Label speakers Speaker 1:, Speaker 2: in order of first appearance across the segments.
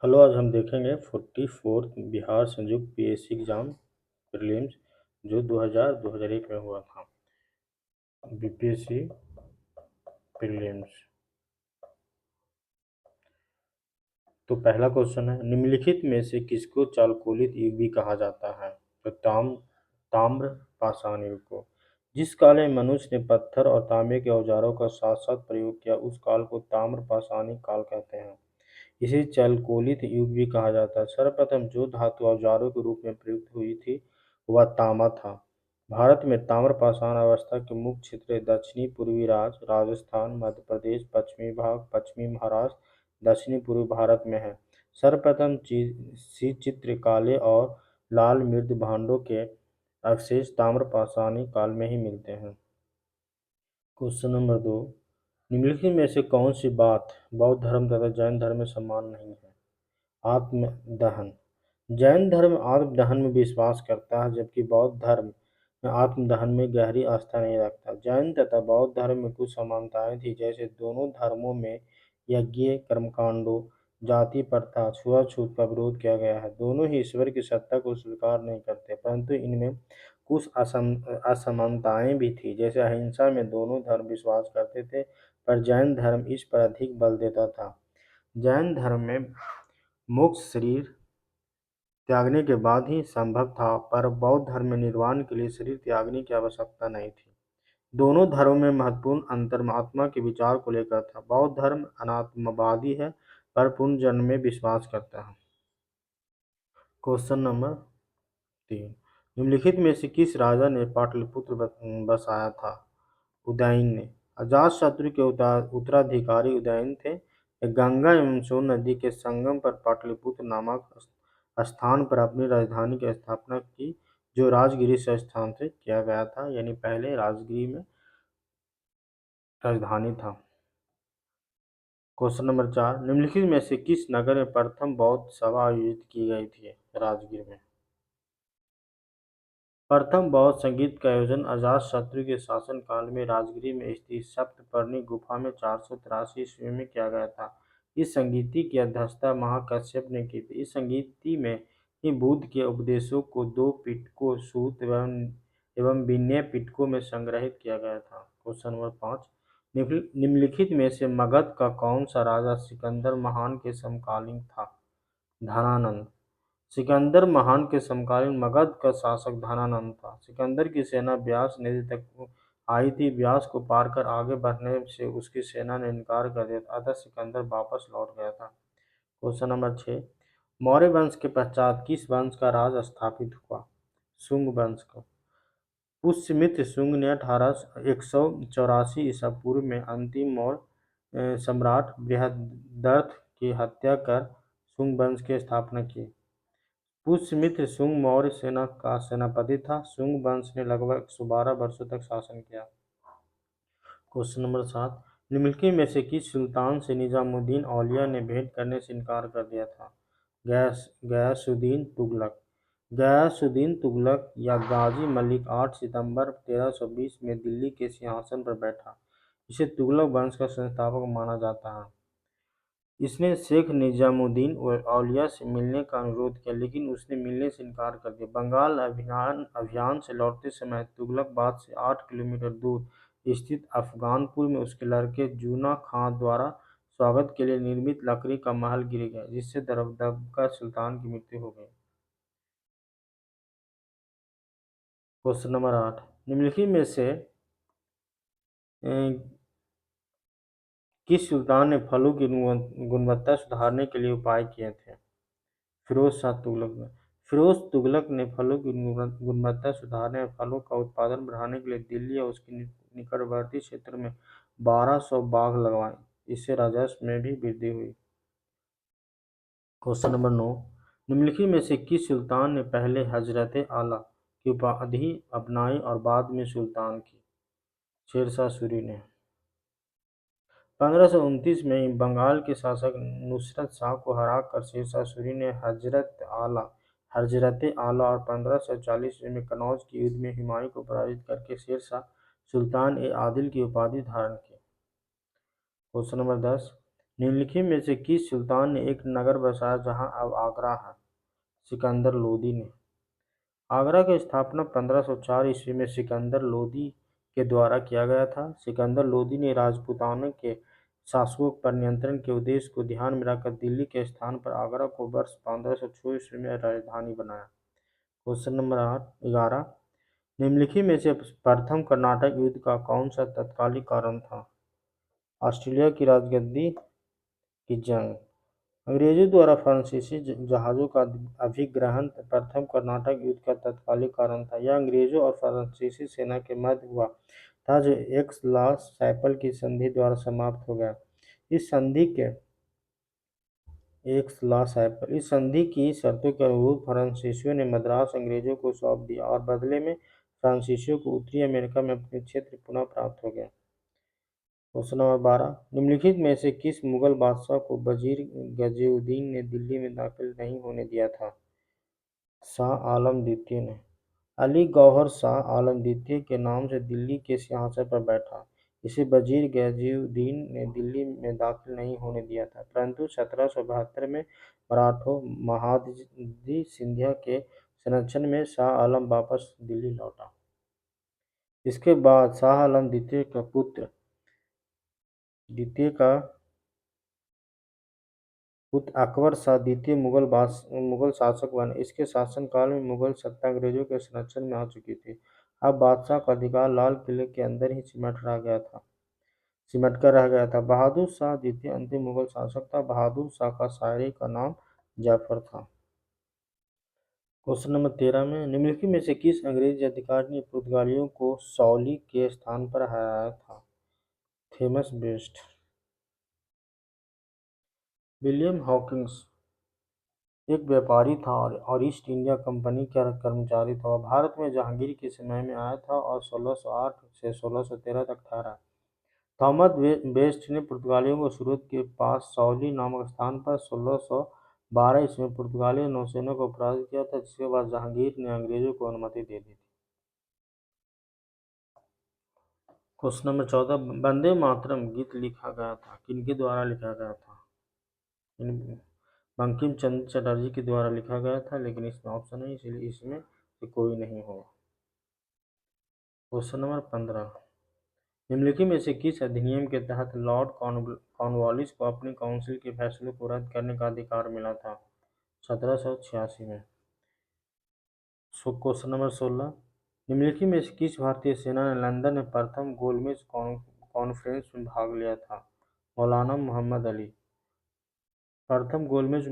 Speaker 1: Hello, आज हम देखेंगे 44th बिहार संयुक्त पीएससी एग्जाम प्रीलिम्स जो 2001 में हुआ था। BPSC prelims. तो पहला क्वेश्चन है, निम्नलिखित में से किसको चालकोलित युग भी कहा जाता है? तो ताम्र पाषाण युग को। जिस काल में मनुष्य ने पत्थर और तांबे के औजारों का साथ साथ प्रयोग किया, उस काल को ताम्र पाषाणी काल कहते हैं। इसे चालकोलित युग भी कहा जाता है। सर्वप्रथम जो धातु औजारों के रूप में प्रयुक्त हुई थी वह तांबा था। भारत में ताम्रपाषाण अवस्था के मुख्य क्षेत्र दक्षिणी पूर्वी राजस्थान, मध्य प्रदेश, पश्चिमी भाग, पश्चिमी महाराष्ट्र, दक्षिणी पूर्वी भारत में है। सर्वप्रथम चित्र काले और लाल मृद भांडों के अवशेष ताम्रपाषाणी काल में ही मिलते हैं। क्वेश्चन नंबर 2, निम्नलिखित में से कौन सी बात बौद्ध धर्म तथा जैन धर्म में समान नहीं है? आत्मदहन। जैन धर्म आत्मदहन में विश्वास करता है, जबकि बौद्ध धर्म में आत्मदहन में गहरी आस्था नहीं रखता। जैन तथा बौद्ध धर्म में कुछ समानताएं थी, जैसे दोनों धर्मों में यज्ञ कर्मकांडों, जाति प्रथा, छुआछूत का विरोध किया गया है। दोनों ही ईश्वर की सत्ता को स्वीकार नहीं करते, परंतु इनमें कुछ असमानताएं भी थी। जैसे अहिंसा में दोनों धर्म विश्वास करते थे, पर जैन धर्म इस पर अधिक बल देता था। जैन धर्म में मोक्ष शरीर त्यागने के बाद ही संभव था, पर बौद्ध धर्म में निर्वाण के लिए शरीर त्यागने की आवश्यकता नहीं थी। दोनों धर्मों में महत्वपूर्ण अंतर आत्मा के विचार को लेकर था। बौद्ध धर्म अनात्मवादी है, पर पुनर्जन्म में विश्वास करता है। क्वेश्चन नंबर 3, निम्नलिखित में से किस राजा ने पाटलिपुत्र बसाया था? उदयन ने। अजातशत्रु के उत्तराधिकारी उदयन थे। गंगा एवं सोन नदी के संगम पर पाटलिपुत्र नामक स्थान पर अपनी राजधानी की स्थापना की, जो राजगिरी से स्थान से किया गया था, यानी पहले राजगिरी में राजधानी था। क्वेश्चन नंबर 4, निम्नलिखित में से किस नगर में प्रथम बौद्ध सभा आयोजित की गई थी? राजगीर में। प्रथम बौद्ध संगीत का आयोजन अजातशत्रु के शासनकाल में राजगिरी में स्थित सप्तपर्णी गुफा में 483 ईस्वी में किया गया था। इस संगीति की अध्यक्षता महाकश्यप ने की थी। इस संगीति में ही बुद्ध के उपदेशों को 2 पिटकों सूत एवं विनय पिटकों में संग्रहित किया गया था। क्वेश्चन नंबर 5, निम्नलिखित में से मगध का कौन सा राजा सिकंदर महान के समकालीन था? धनानंद। सिकंदर महान के समकालीन मगध का शासक धनानंद था। सिकंदर की सेना ब्यास नदी तक आई थी। ब्यास को पार कर आगे बढ़ने से उसकी सेना ने इनकार कर दिया, अतः सिकंदर वापस लौट गया था। क्वेश्चन नंबर 6, मौर्य वंश के पश्चात किस वंश का राज स्थापित हुआ? शुंग वंश का। पुष्यमित्र शुंग ने 184 ईसा पूर्व में अंतिम मौर्य सम्राट बृहद्रथ की हत्या कर शुंग वंश की स्थापना की। पुष्यमित्र शुंग मौर्य सेना का सेनापति था। शुंग वंश ने लगभग 112 वर्षों तक शासन किया। क्वेश्चन नंबर 7, निम्नलिखित में से किस सुल्तान से निजामुद्दीन औलिया ने भेंट करने से इनकार कर दिया था? गयासुद्दीन तुगलक। गयासुद्दीन तुगलक या गाजी मलिक 8 सितंबर 1320 में दिल्ली के सिंहासन पर बैठा। इसे तुगलक वंश का संस्थापक माना जाता है। इसने शेख निजामुद्दीन औलिया से मिलने का अनुरोध किया, लेकिन उसने मिलने से इनकार कर दिया। बंगाल अभियान से लौटते समय तुगलकाबाद से 8 किलोमीटर दूर स्थित अफगानपुर में उसके लड़के जूना खां द्वारा स्वागत के लिए निर्मित लकड़ी का महल गिर गया, जिससे दबदबा सुल्तान की मृत्यु हो गई। क्वेश्चन नंबर 8, निम्नलिखित में से किस सुल्तान ने फलों की गुणवत्ता सुधारने के लिए उपाय किए थे? फिरोज शाह तुगलक ने। फिरोज तुगलक ने फलों की गुणवत्ता सुधारने और फलों का उत्पादन बढ़ाने के लिए दिल्ली और उसके निकटवर्ती क्षेत्र में 1200 बाग लगवाए। इससे राजस्व में भी वृद्धि हुई। क्वेश्चन नंबर 9, निम्नलिखित में से किस सुल्तान ने पहले हजरत आला की उपाधि अपनाई और बाद में सुल्तान की? शेरशाह सूरी ने। 1529 में ही बंगाल के शासक नुसरत शाह को हराकर शेरशाह सूरी ने हजरत आला और 1540 ईस्वी में कनौज के युद्ध में हुमायूं को पराजित करके शेरशाह सुल्तान-ए-आदिल की उपाधि धारण की। क्वेश्चन नंबर 10, निम्नलिखित में से किस सुल्तान ने एक नगर बसाया जहां अब आगरा है? सिकंदर लोदी ने। आगरा की स्थापना 1504 ईस्वी में सिकंदर लोदी के द्वारा किया गया था। सिकंदर लोदी ने राजपूताना के शासकों पर नियंत्रण के उद्देश्य को ध्यान में रखकर दिल्ली के स्थान पर आगरा को वर्ष 1506 ईस्वी में राजधानी बनाया। Question number 11। निम्नलिखित में से प्रथम कर्नाटक युद्ध का कौन सा तत्कालिक कारण था? ऑस्ट्रेलिया की राजगद्दी की जंग। अंग्रेजों द्वारा फ्रांसीसी जहाजों का अभिग्रहण प्रथम कर्नाटक युद्ध का तत्कालिक कारण था। यह अंग्रेजों और फ्रांसीसी सेना के मध्य हुआ था जो एक्स-ला-चैपल की संधि द्वारा समाप्त हो गया। इस संधि के एक्स-ला-चैपल इस संधि की शर्तों के अनुरूप फ्रांसीसियों ने मद्रास अंग्रेजों को सौंप दिया और बदले में फ्रांसीसियों को उत्तरी अमेरिका में अपने क्षेत्र पुनः प्राप्त हो गया। Question number 12। निम्नलिखित में से किस मुगल बादशाह को वजीर गजीउद्दीन ने दिल्ली में दाखिल नहीं होने दिया था? शाह आलम द्वितीय ने। अली गौहर शाह आलम द्वितीय के नाम से दिल्ली के सिंहासन पर बैठा। इसे वजीर गजीउद्दीन ने दिल्ली में दाखिल नहीं होने दिया था, परंतु 1772 में मराठों महादजी सिंधिया के संरक्षण में शाह आलम वापस दिल्ली लौटा। इसके बाद शाह आलम द्वितीय का पुत्र अकबर शाह द्वितीय मुगल शासक बने। इसके शासनकाल में मुगल सत्ता अंग्रेजों के संरक्षण में आ चुकी थी। अब बादशाह का अधिकार लाल किले के अंदर ही सिमट कर रह गया था। बहादुर शाह द्वितीय अंतिम मुगल शासक था। बहादुर शाह का शायरी का नाम जाफर था। क्वेश्चन नंबर 13 में निम्नलिखित में से किस अंग्रेजी अधिकारी ने पुर्तगालियों को सौली के स्थान पर हराया था? Thomas best. विलियम हॉकिंस एक व्यापारी था और ईस्ट इंडिया कंपनी का कर्मचारी था। वह भारत में जहांगीर के समय में आया था और 1608 से 1613 तक ठहरा। थॉमस बेस्ट ने पुर्तगालियों को सूरत के पास सौली नामक स्थान पर 1612 ईस्वी में पुर्तगाली नौसेना को पराजित किया था, जिसके बाद जहांगीर ने अंग्रेजों को अनुमति दे दी थी। Question number 14। वंदे मातरम गीत लिखा गया था, किनके द्वारा लिखा गया था? बंकिम चंद्र चटर्जी के द्वारा लिखा गया था, लेकिन इसमें ऑप्शन है इसलिए इसमें से कोई नहीं होगा। Question number 15। निम्नलिखित में से किस अधिनियम के तहत लॉर्ड कॉर्नवालिस को अपनी काउंसिल के फैसलों को रद्द करने का अधिकार मिला था? 1786 में। Question number 16। निम्नलिखित में से किस भारतीय सेना ने लंदन में प्रथम गोलमेज कॉन्फ्रेंस में भाग लिया था? मौलाना मोहम्मद अली। प्रथम गोलमेज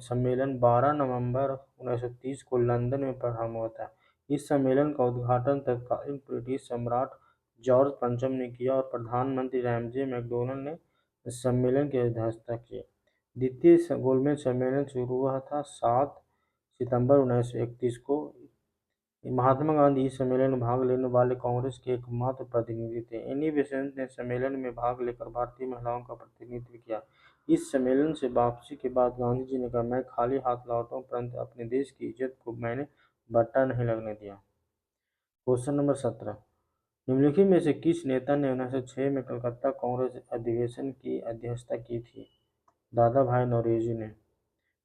Speaker 1: सम्मेलन 12 नवंबर 1930 को लंदन में प्रारंभ हुआ था। इस सम्मेलन का उद्घाटन तत्कालीन ब्रिटिश सम्राट जॉर्ज पंचम ने किया और प्रधानमंत्री रैमजे मैकडोनल्ड ने इस सम्मेलन की अध्यक्षता की। द्वितीय गोलमेज सम्मेलन शुरू हुआ था 7 सितंबर 1931 को। महात्मा गांधी इस सम्मेलन में भाग लेने वाले कांग्रेस के एकमात्र प्रतिनिधि थे। एनी बेसेंट ने सम्मेलन में भाग लेकर भारतीय महिलाओं का प्रतिनिधित्व किया। इस सम्मेलन से वापसी के बाद गांधी जी ने कहा, मैं खाली हाथ लौटा हूं, परंतु अपने देश की इज्जत को मैंने बट्टा नहीं लगने दिया। Question number 17। निम्नलिखित में से किस नेता ने 1906 में कलकत्ता कांग्रेस अधिवेशन की अध्यक्षता की थी? दादा भाई नौरोजी ने।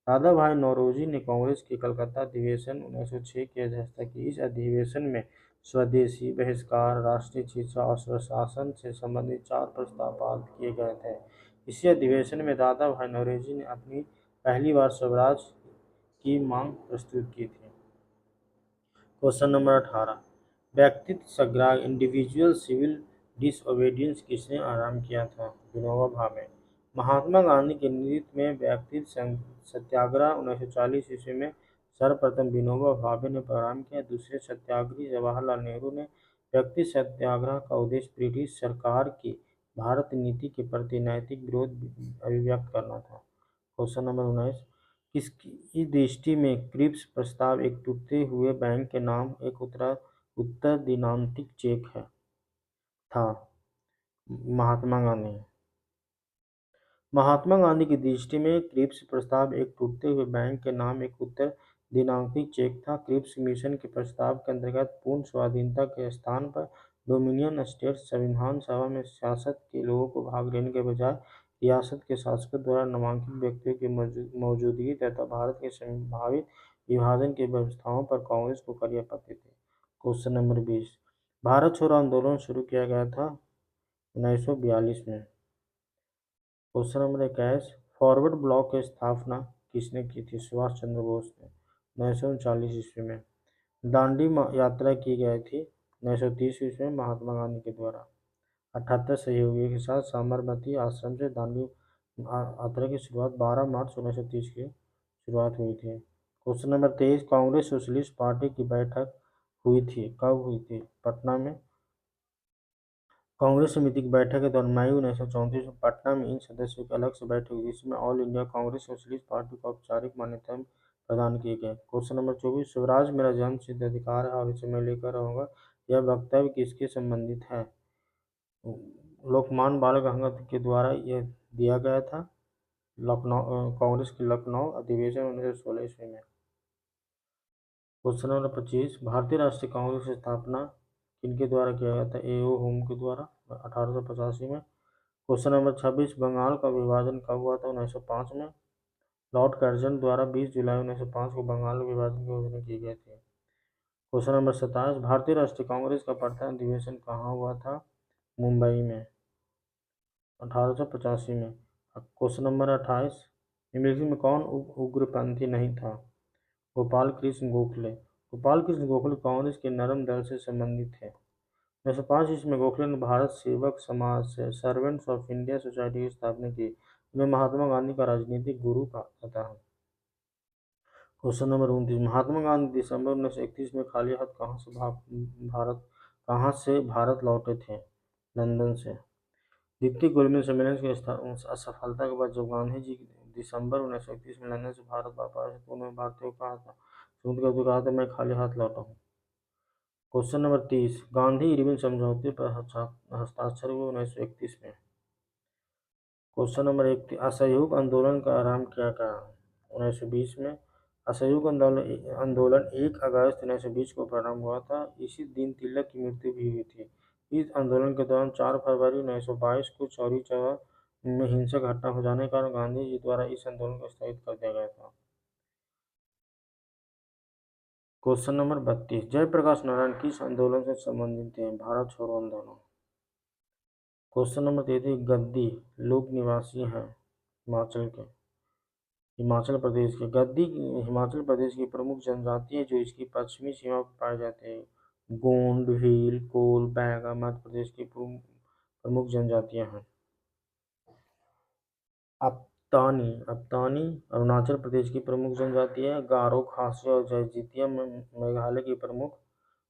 Speaker 1: दादा भाई नौरोजी ने कांग्रेस के कलकत्ता अधिवेशन 1906 की अध्यक्षता की। इस अधिवेशन में स्वदेशी बहिष्कार, राष्ट्रीय शिक्षा और स्वशासन से संबंधित 4 प्रस्ताव पारित किए गए थे। इसी अधिवेशन में दादा भाई नौरोजी ने अपनी पहली बार स्वराज की मांग प्रस्तुत की थी। Question number 18। व्यक्तित्व संग्राम इंडिविजुअल सिविल डिसओबीडियंस किसने आरंभ किया था? विनोबा भावे। महात्मा गांधी के नेतृत्व में व्यक्तित्व सत्याग्रह 1940 ईस्वी में सर्वप्रथम विनोबा भावे ने प्रारंभ किया। दूसरे सत्याग्रही जवाहरलाल नेहरू ने व्यक्ति सत्याग्रह का उद्देश्य ब्रिटिश सरकार की भारत नीति के प्रति नैतिक विरोध अभिव्यक्त करना था। Question number 19। किसकी दृष्टि में क्रिप्स प्रस्ताव एक टूटते हुए बैंक के नाम एक उत्तरदिनांतिक चेक था? महात्मा गांधी। महात्मा गांधी की दृष्टि में क्रिप्स प्रस्ताव एक टूटते हुए बैंक के नाम एक उत्तरदिनांतिक चेक था। क्रिप्स मिशन के प्रस्ताव के अंतर्गत पूर्ण स्वाधीनता के स्थान पर डोमिनियन स्टेट्स संविधान सभा में सियासत के लोगों को भाग लेने के बजाय रियासत के शासकों द्वारा नामांकित व्यक्तियों की मौजूदगी तथा भारत के संभावित विभाजन की व्यवस्थाओं पर कांग्रेस को कड़ी आपत्ति थी। क्वेश्चन नंबर 20, भारत छोड़ो आंदोलन शुरू किया गया था 1942 में। क्वेश्चन नंबर 21, फॉरवर्ड ब्लॉक की स्थापना किसने की थी? सुभाष चंद्र बोस ने 1939 ईस्वी में। दांडी यात्रा की गई थी 1930 ईस्वी में महात्मा गांधी के द्वारा 78 सहयोगियों के साथ साबरमती आश्रम से दांडी यात्रा की शुरुआत 12 मार्च 1930 की शुरुआत हुई थी। Question number 23, Congress socialist party की बैठक हुई थी, कब हुई थी? पटना में। कांग्रेस समिति की बैठक के दौरान मई 1934 में पटना में इन सदस्यों की अलग से बैठक हुई, जिसमें all India Congress socialist party को औपचारिक मान्यता प्रदान की गई। क्वेश्चन नंबर 24, स्वराज मेरा जन्मसिद्ध अधिकार है और इसे मैं लेकर रहूंगा, यह वक्तव्य किसके संबंधित है? लोकमान्य बाल गंगाधर के द्वारा यह दिया गया था लखनऊ कांग्रेस के लखनऊ अधिवेशन 1916 ईस्वी में। क्वेश्चन नंबर 25, भारतीय राष्ट्रीय कांग्रेस की स्थापना किनके द्वारा किया गया था? ए.ओ. होम के द्वारा 1885 में। क्वेश्चन नंबर 26, बंगाल का विभाजन कब हुआ था? 1905 में। लॉर्ड कर्जन द्वारा 20 जुलाई 1905 को बंगाल विभाजन की घोषणा की गई थी। क्वेश्चन नंबर 27, भारतीय राष्ट्रीय कांग्रेस का प्रथम अधिवेशन कहाँ हुआ था? मुंबई में 1885 में। क्वेश्चन नंबर 28, निम्नलिखित में कौन उग्रपंथी नहीं था? गोपाल कृष्ण गोखले। गोपाल कृष्ण गोखले कांग्रेस के नरम दल से संबंधित थे। 1905 ईस्वी में गोखले ने भारत सेवक समाज से सर्वेंट्स ऑफ इंडिया सोसाइटी की स्थापना की, जिन्हें महात्मा गांधी का राजनीतिक गुरु कहा जाता है। क्वेश्चन नंबर 29, महात्मा गांधी दिसंबर 1931 में खाली हाथ कहाँ से भारत लौटे थे? लंदन से। द्वितीय गोलमेज सम्मेलन की असफलता के बाद जब गांधी जी दिसंबर 1931 में लंदन से भारत वापस आए तो उन्होंने भारतीयों को कहा था, कहा था मैं खाली हाथ लौटा हूँ। क्वेश्चन नंबर 30, गांधी इरविन समझौते पर हस्ताक्षर हुए 1931 में। क्वेश्चन नंबर 31, असहयोग आंदोलन का आरंभ किया गया 1920 में। असहयोग आंदोलन 1 अगस्त 1920 को प्रारंभ हुआ था। इसी दिन तिलक की मृत्यु भी हुई थी। इस आंदोलन के दौरान 4 फरवरी 1922 को चौरी चौरा में हिंसक घटना हो जाने के कारण गांधी जी द्वारा इस आंदोलन को स्थगित कर दिया गया था। क्वेश्चन नंबर 32, जयप्रकाश नारायण किस आंदोलन से संबंधित थे? भारत छोड़ो आंदोलन। क्वेश्चन नंबर 33, गद्दी लोग निवासी हैं हिमाचल प्रदेश के। गद्दी हिमाचल प्रदेश की प्रमुख जनजाति है जो इसकी पश्चिमी सीमा पर पाए जाते हैं। गोंड, भील, कोल, बैगा मध्य प्रदेश की प्रमुख जनजातियां हैं। अपतानी अरुणाचल प्रदेश की प्रमुख जनजाति है। गारो, खासी और जयजितिया मेघालय की प्रमुख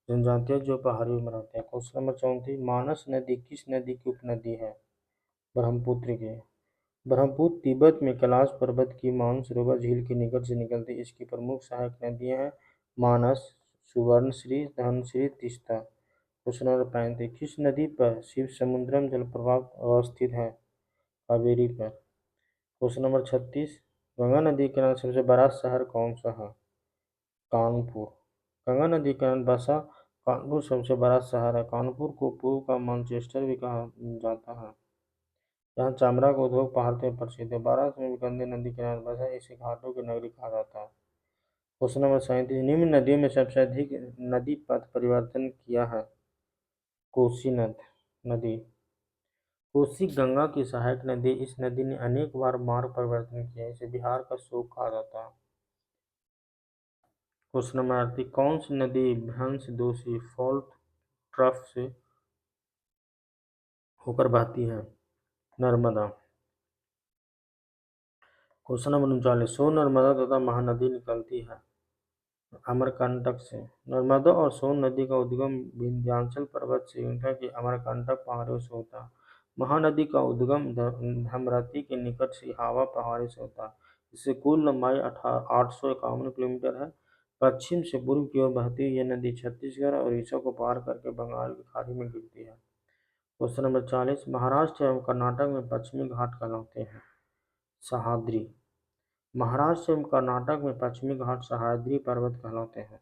Speaker 1: जनजातियां जो पहाड़ियों में रहते हैं। क्वेश्चन नंबर 34, मानस नदी किस नदी की उपनदी है? ब्रह्मपुत्र की। ब्रह्मपुत्र तिब्बत में कैलाश पर्वत की मानसरोवर झील के निकट से निकलती इसकी प्रमुख सहायक नदियां हैं मानस, सुवर्णश्री, धनश्री, तीस्ता। क्वेश्चन नंबर 35, किस नदी पर शिव समुद्रम जलप्रपात अवस्थित है? कावेरी पर। क्वेश्चन नंबर 36, गंगा नदी के किनारे सबसे बड़ा शहर कौन सा है? कानपुर। गंगा नदी के किनारे बसा कानपुर सबसे बड़ा शहर है। कानपुर को पूर्व का मैनचेस्टर भी कहा जाता है। यहाँ चमड़ा का उद्योग पहाड़ में प्रसिद्ध है। वाराणसी में भी गंगा नदी के किनारे बसा है, इसे घाटों की नगरी कहा जाता है। क्वेश्चन नंबर 37, निम्न नदियों में सबसे अधिक नदी पथ परिवर्तन किया है? कोसी नदी। कोसी गंगा की सहायक नदी। इस नदी ने अनेक बार मार्ग परिवर्तन किया है, इसे बिहार का शोक कहा जाता है। क्वेश्चन नंबर 38, कौन सी नदी भ्रंश दोषी फॉल्ट ट्रफ से होकर बहती है? नर्मदा। क्वेश्चन नंबर 39, सोन नर्मदा तथा महानदी निकलती है अमरकंटक से। नर्मदा और सोन नदी का उद्गम विंध्याचल पर्वत श्रृंखला की अमरकंटक पहाड़ियों से होता है। महानदी का उद्गम धमरती के निकट सिहावा पहाड़ी से होता है। इससे कुल लंबाई 851 किलोमीटर है। पश्चिम से पूर्व की ओर बहती हुई यह नदी छत्तीसगढ़ और उड़ीसा को पार करके बंगाल की खाड़ी में गिरती है। क्वेश्चन नंबर 40, महाराष्ट्र एवं कर्नाटक में पश्चिमी घाट कहलाते हैं सह्याद्री। महाराष्ट्र एवं कर्नाटक में पश्चिमी घाट सह्याद्री पर्वत कहलाते हैं।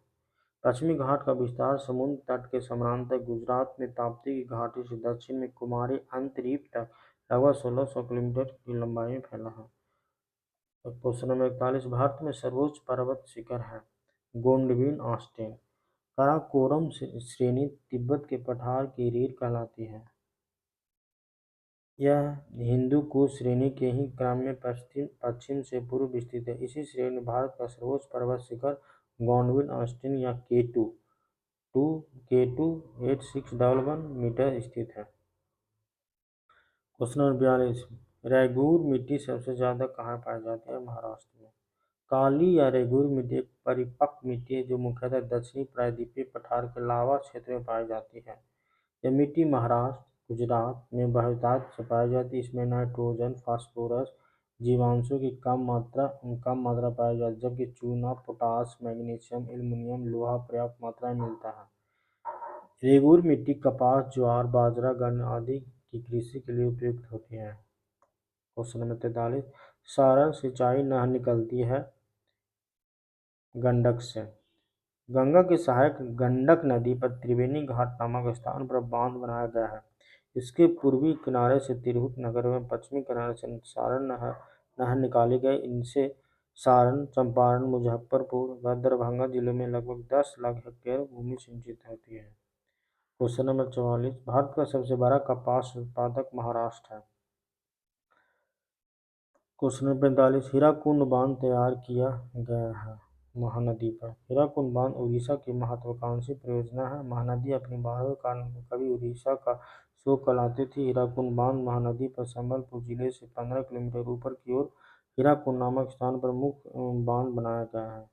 Speaker 1: पश्चिमी घाट का विस्तार समुद्र तट के समानांतर गुजरात में ताप्ती की घाटी से दक्षिण में कुमारी अंतरीप तक लगभग 1600 किलोमीटर की लंबाई में फैला है। क्वेश्चन नंबर 41, भारत में सर्वोच्च पर्वत शिखर है गोंडविन ऑस्टिन। काराकोरम श्रेणी तिब्बत के पठार की रीढ़ कहलाती है। यह हिंदू कुश श्रेणी के ही क्रम में पश्चिम से पूर्व स्थित है। इसी श्रेणी में भारत का सर्वोच्च पर्वत शिखर गोंडविन ऑस्टिन या के टू 8611 मीटर स्थित है। क्वेश्चन नंबर 42, रेगूर मिट्टी सबसे ज्यादा कहाँ पाई जाती है? महाराष्ट्र में। काली या रेगूर मिट्टी एक परिपक्व मिट्टी है जो मुख्यतः दक्षिणी प्रायद्वीपीय पठार के लावा क्षेत्र में पाई जाती है। यह मिट्टी महाराष्ट्र, गुजरात में बहुतायत से पाई जाती है। इसमें नाइट्रोजन, फास्फोरस, जीवांशों की कम मात्रा पाई जाती है, जबकि चूना, पोटाश, मैग्नीशियम, एल्युमिनियम, लोहा पर्याप्त मात्रा में मिलता है। रेगूर मिट्टी कपास, ज्वार, बाजरा, गन्ना आदि की कृषि के लिए उपयुक्त होती है। क्वेश्चन नंबर 43, सारण सिंचाई नहर निकलती है गंडक से। गंगा की सहायक गंडक नदी पर त्रिवेणी घाट नामक स्थान पर बांध बनाया गया है। इसके पूर्वी किनारे से तिरहुत नगर एवं पश्चिमी किनारे से सारण नहर निकाली गई। इनसे सारण, चंपारण, मुजफ्फरपुर व दरभंगा जिलों में लगभग 10 लाख हेक्टेयर भूमि सिंचित होती है। क्वेश्चन नंबर 44, भारत का सबसे बड़ा कपास उत्पादक महाराष्ट्र है। क्वेश्चन नंबर 45, हीराकुंड बांध तैयार किया गया है महानदी पर। हीराकुंड बांध उड़ीसा की महत्वाकांक्षी परियोजना है। महानदी अपनी बाढ़ों के कारण कभी उड़ीसा का शोक कहलाती थी। हीराकुंड बांध महानदी पर संबलपुर जिले से 15 किलोमीटर ऊपर की ओर हीराकुंड नामक स्थान पर मुख्य बांध बनाया गया है।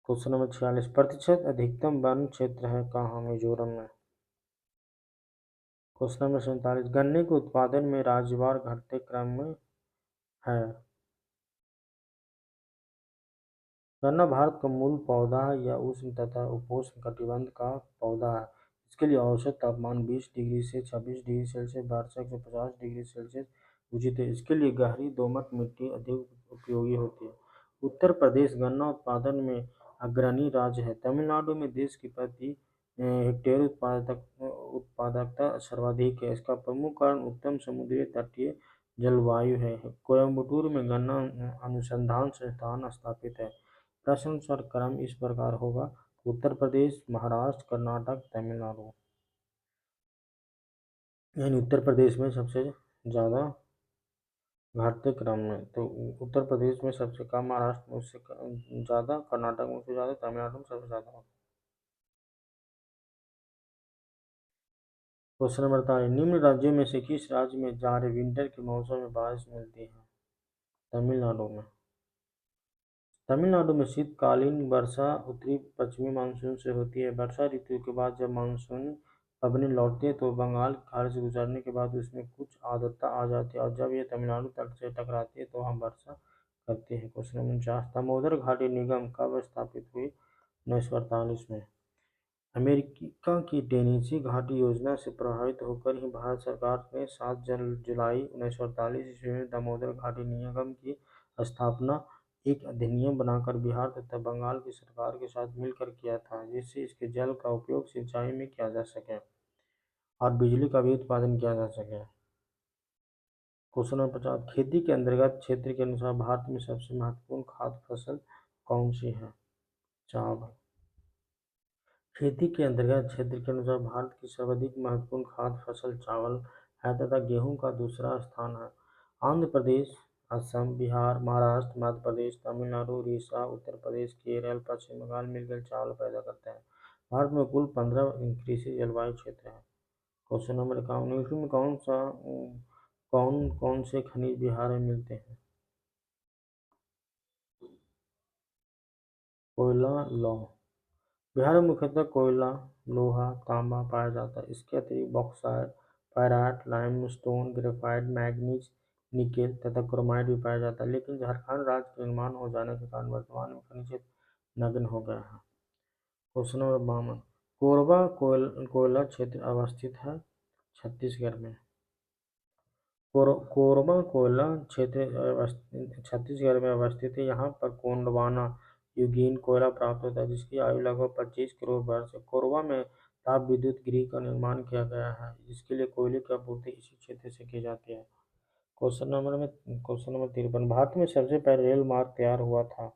Speaker 1: क्वेश्चन नंबर 46, प्रतिशत अधिकतम वन क्षेत्र है कहाँ? मिजोरम में। क्वेश्चन नंबर 47, गन्ने के उत्पादन में राज्यवार घटते क्रम में है। गन्ना भारत का मूल पौधा है। यह उष्ण तथा उपोष्ण कटिबंध का पौधा है। इसके लिए औसत तापमान 20 डिग्री से 26 डिग्री सेल्सियस, वर्षा 150 डिग्री सेल्सियस उचित है। इसके लिए गहरी दोमट मिट्टी अधिक उपयोगी होती है। उत्तर प्रदेश गन्ना उत्पादन में अग्रणी राज्य है। तमिलनाडु में देश की प्रति हेक्टेयर उत्पादकता सर्वाधिक है। इसका प्रमुख कारण उत्तम समुद्री तटीय जलवायु है। कोयम्बटूर में गन्ना अनुसंधान संस्थान स्थापित है। प्रश्न अनुसार क्रम इस प्रकार होगा: उत्तर प्रदेश, महाराष्ट्र, कर्नाटक, तमिलनाडु। यानी उत्तर प्रदेश में सबसे ज़्यादा घटते क्रम में, तो उत्तर प्रदेश में सबसे कम, महाराष्ट्र में उससे ज़्यादा, कर्नाटक में उससे ज़्यादा, तमिलनाडु में सबसे ज़्यादा। क्वेश्चन नंबर 43, निम्न राज्यों में से किस राज्य में जाड़े विंटर के मौसम में बारिश मिलती है? तमिलनाडु में। तमिलनाडु में शीतकालीन वर्षा उत्तरी पश्चिमी मानसून से होती है। वर्षा ऋतु के बाद जब मानसून पवनें लौटती है तो बंगाल की खाड़ी से गुजरने के बाद उसमें कुछ आर्द्रता आ जाती है और जब ये तमिलनाडु तट से टकराती है तो वहाँ वर्षा करती है। क्वेश्चन नंबर 49, दामोदर घाटी निगम कब स्थापित हुई? 1948 में। अमेरिका की टेनेसी घाटी योजना से प्रभावित होकर ही भारत सरकार ने 7 जुलाई 1948 ईस्वी में दामोदर घाटी निगम की स्थापना एक अधिनियम बनाकर बिहार तथा बंगाल की सरकार के साथ मिलकर किया था, जिससे इसके जल का उपयोग सिंचाई में किया जा सके और बिजली का भी उत्पादन किया जा सके। क्वेश्चन नंबर 50, खेती के अंतर्गत क्षेत्र के अनुसार भारत में सबसे महत्वपूर्ण खाद्य फसल कौन सी है? चावल। खेती के अंतर्गत क्षेत्र के अनुसार भारत की सर्वाधिक महत्वपूर्ण खाद्य फसल चावल है तथा गेहूं का दूसरा स्थान है। आंध्र प्रदेश, असम, बिहार, महाराष्ट्र, मध्य प्रदेश, तमिलनाडु, उड़ीसा, उत्तर प्रदेश, केरल, पश्चिम बंगाल मिलकर चावल पैदा करते हैं। भारत में कुल 15 कृषि जलवायु क्षेत्र है। क्वेश्चन नंबर 51, निम्न में कौन कौन से खनिज बिहार में मिलते हैं? कोयला, लौह। बिहार में मुख्यतः कोयला, लोहा, तांबा पाया जाता है। इसके अतिरिक्त bauxite, pyrite, limestone, graphite, manganese, nickel तथा क्रोमाइट भी पाया जाता है। लेकिन झारखंड राज्य के निर्माण हो जाने के कारण वर्तमान में खनिज क्षेत्र नग्न हो गया है। क्वेश्चन नंबर 52, कोरबा कोयला क्षेत्र अवस्थित है छत्तीसगढ़ में। कोरबा कोयला क्षेत्र छत्तीसगढ़ में अवस्थित है। यहाँ पर गोंडवाना युगीन कोयला प्राप्त होता है जिसकी आयु लगभग 25 करोड़ वर्ष है। कोरबा में ताप विद्युत गृह का निर्माण किया गया है, जिसके लिए कोयले की आपूर्ति इसी क्षेत्र से की जाती है। क्वेश्चन नंबर 53, भारत में सबसे पहले रेल मार्ग तैयार हुआ था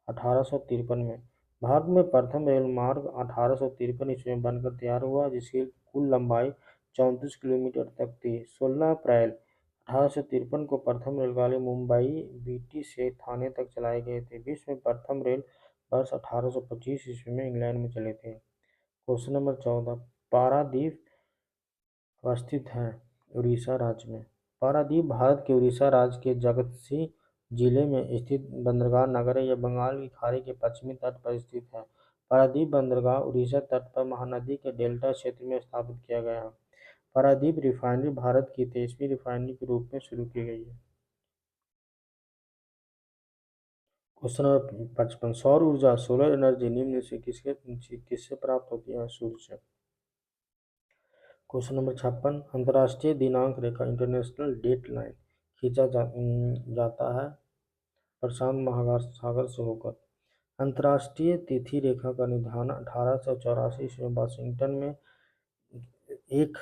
Speaker 1: 1853 में। भारत में प्रथम रेल मार्ग 1853 ईस्वी में बनकर तैयार हुआ, जिसकी कुल लंबाई 34 किलोमीटर तक थी। 16 अप्रैल 1853 को प्रथम रेलगाड़ी मुंबई बीटी से थाने तक चलाए गए थे। विश्व में प्रथम रेल वर्ष 1825 ईस्वी में इंग्लैंड में चले थे। क्वेश्चन नंबर 14, पारादीप अवस्थित है उड़ीसा राज्य में। पारादीप भारत के उड़ीसा राज्य के जगतसिंह जिले में स्थित बंदरगाह नगर है। यह बंगाल की खाड़ी के पश्चिमी तट पर स्थित है। पारादीप बंदरगाह उड़ीसा तट पर महानदी के डेल्टा क्षेत्र में स्थापित किया गया है। पारादीप रिफाइनरी भारत की 23वीं रिफाइनरी के रूप में शुरू की गई है। क्वेश्चन नंबर 55, सौर ऊर्जा सोलर एनर्जी निम्न से किससे प्राप्त होती है? सूर्य से। क्वेश्चन नंबर 56, अंतर्राष्ट्रीय दिनांक रेखा इंटरनेशनल डेट लाइन खींचा जाता है प्रशांत महासागर से होकर। अंतर्राष्ट्रीय तिथि रेखा का निर्धारण 1884 ईस्वी में वाशिंगटन में एक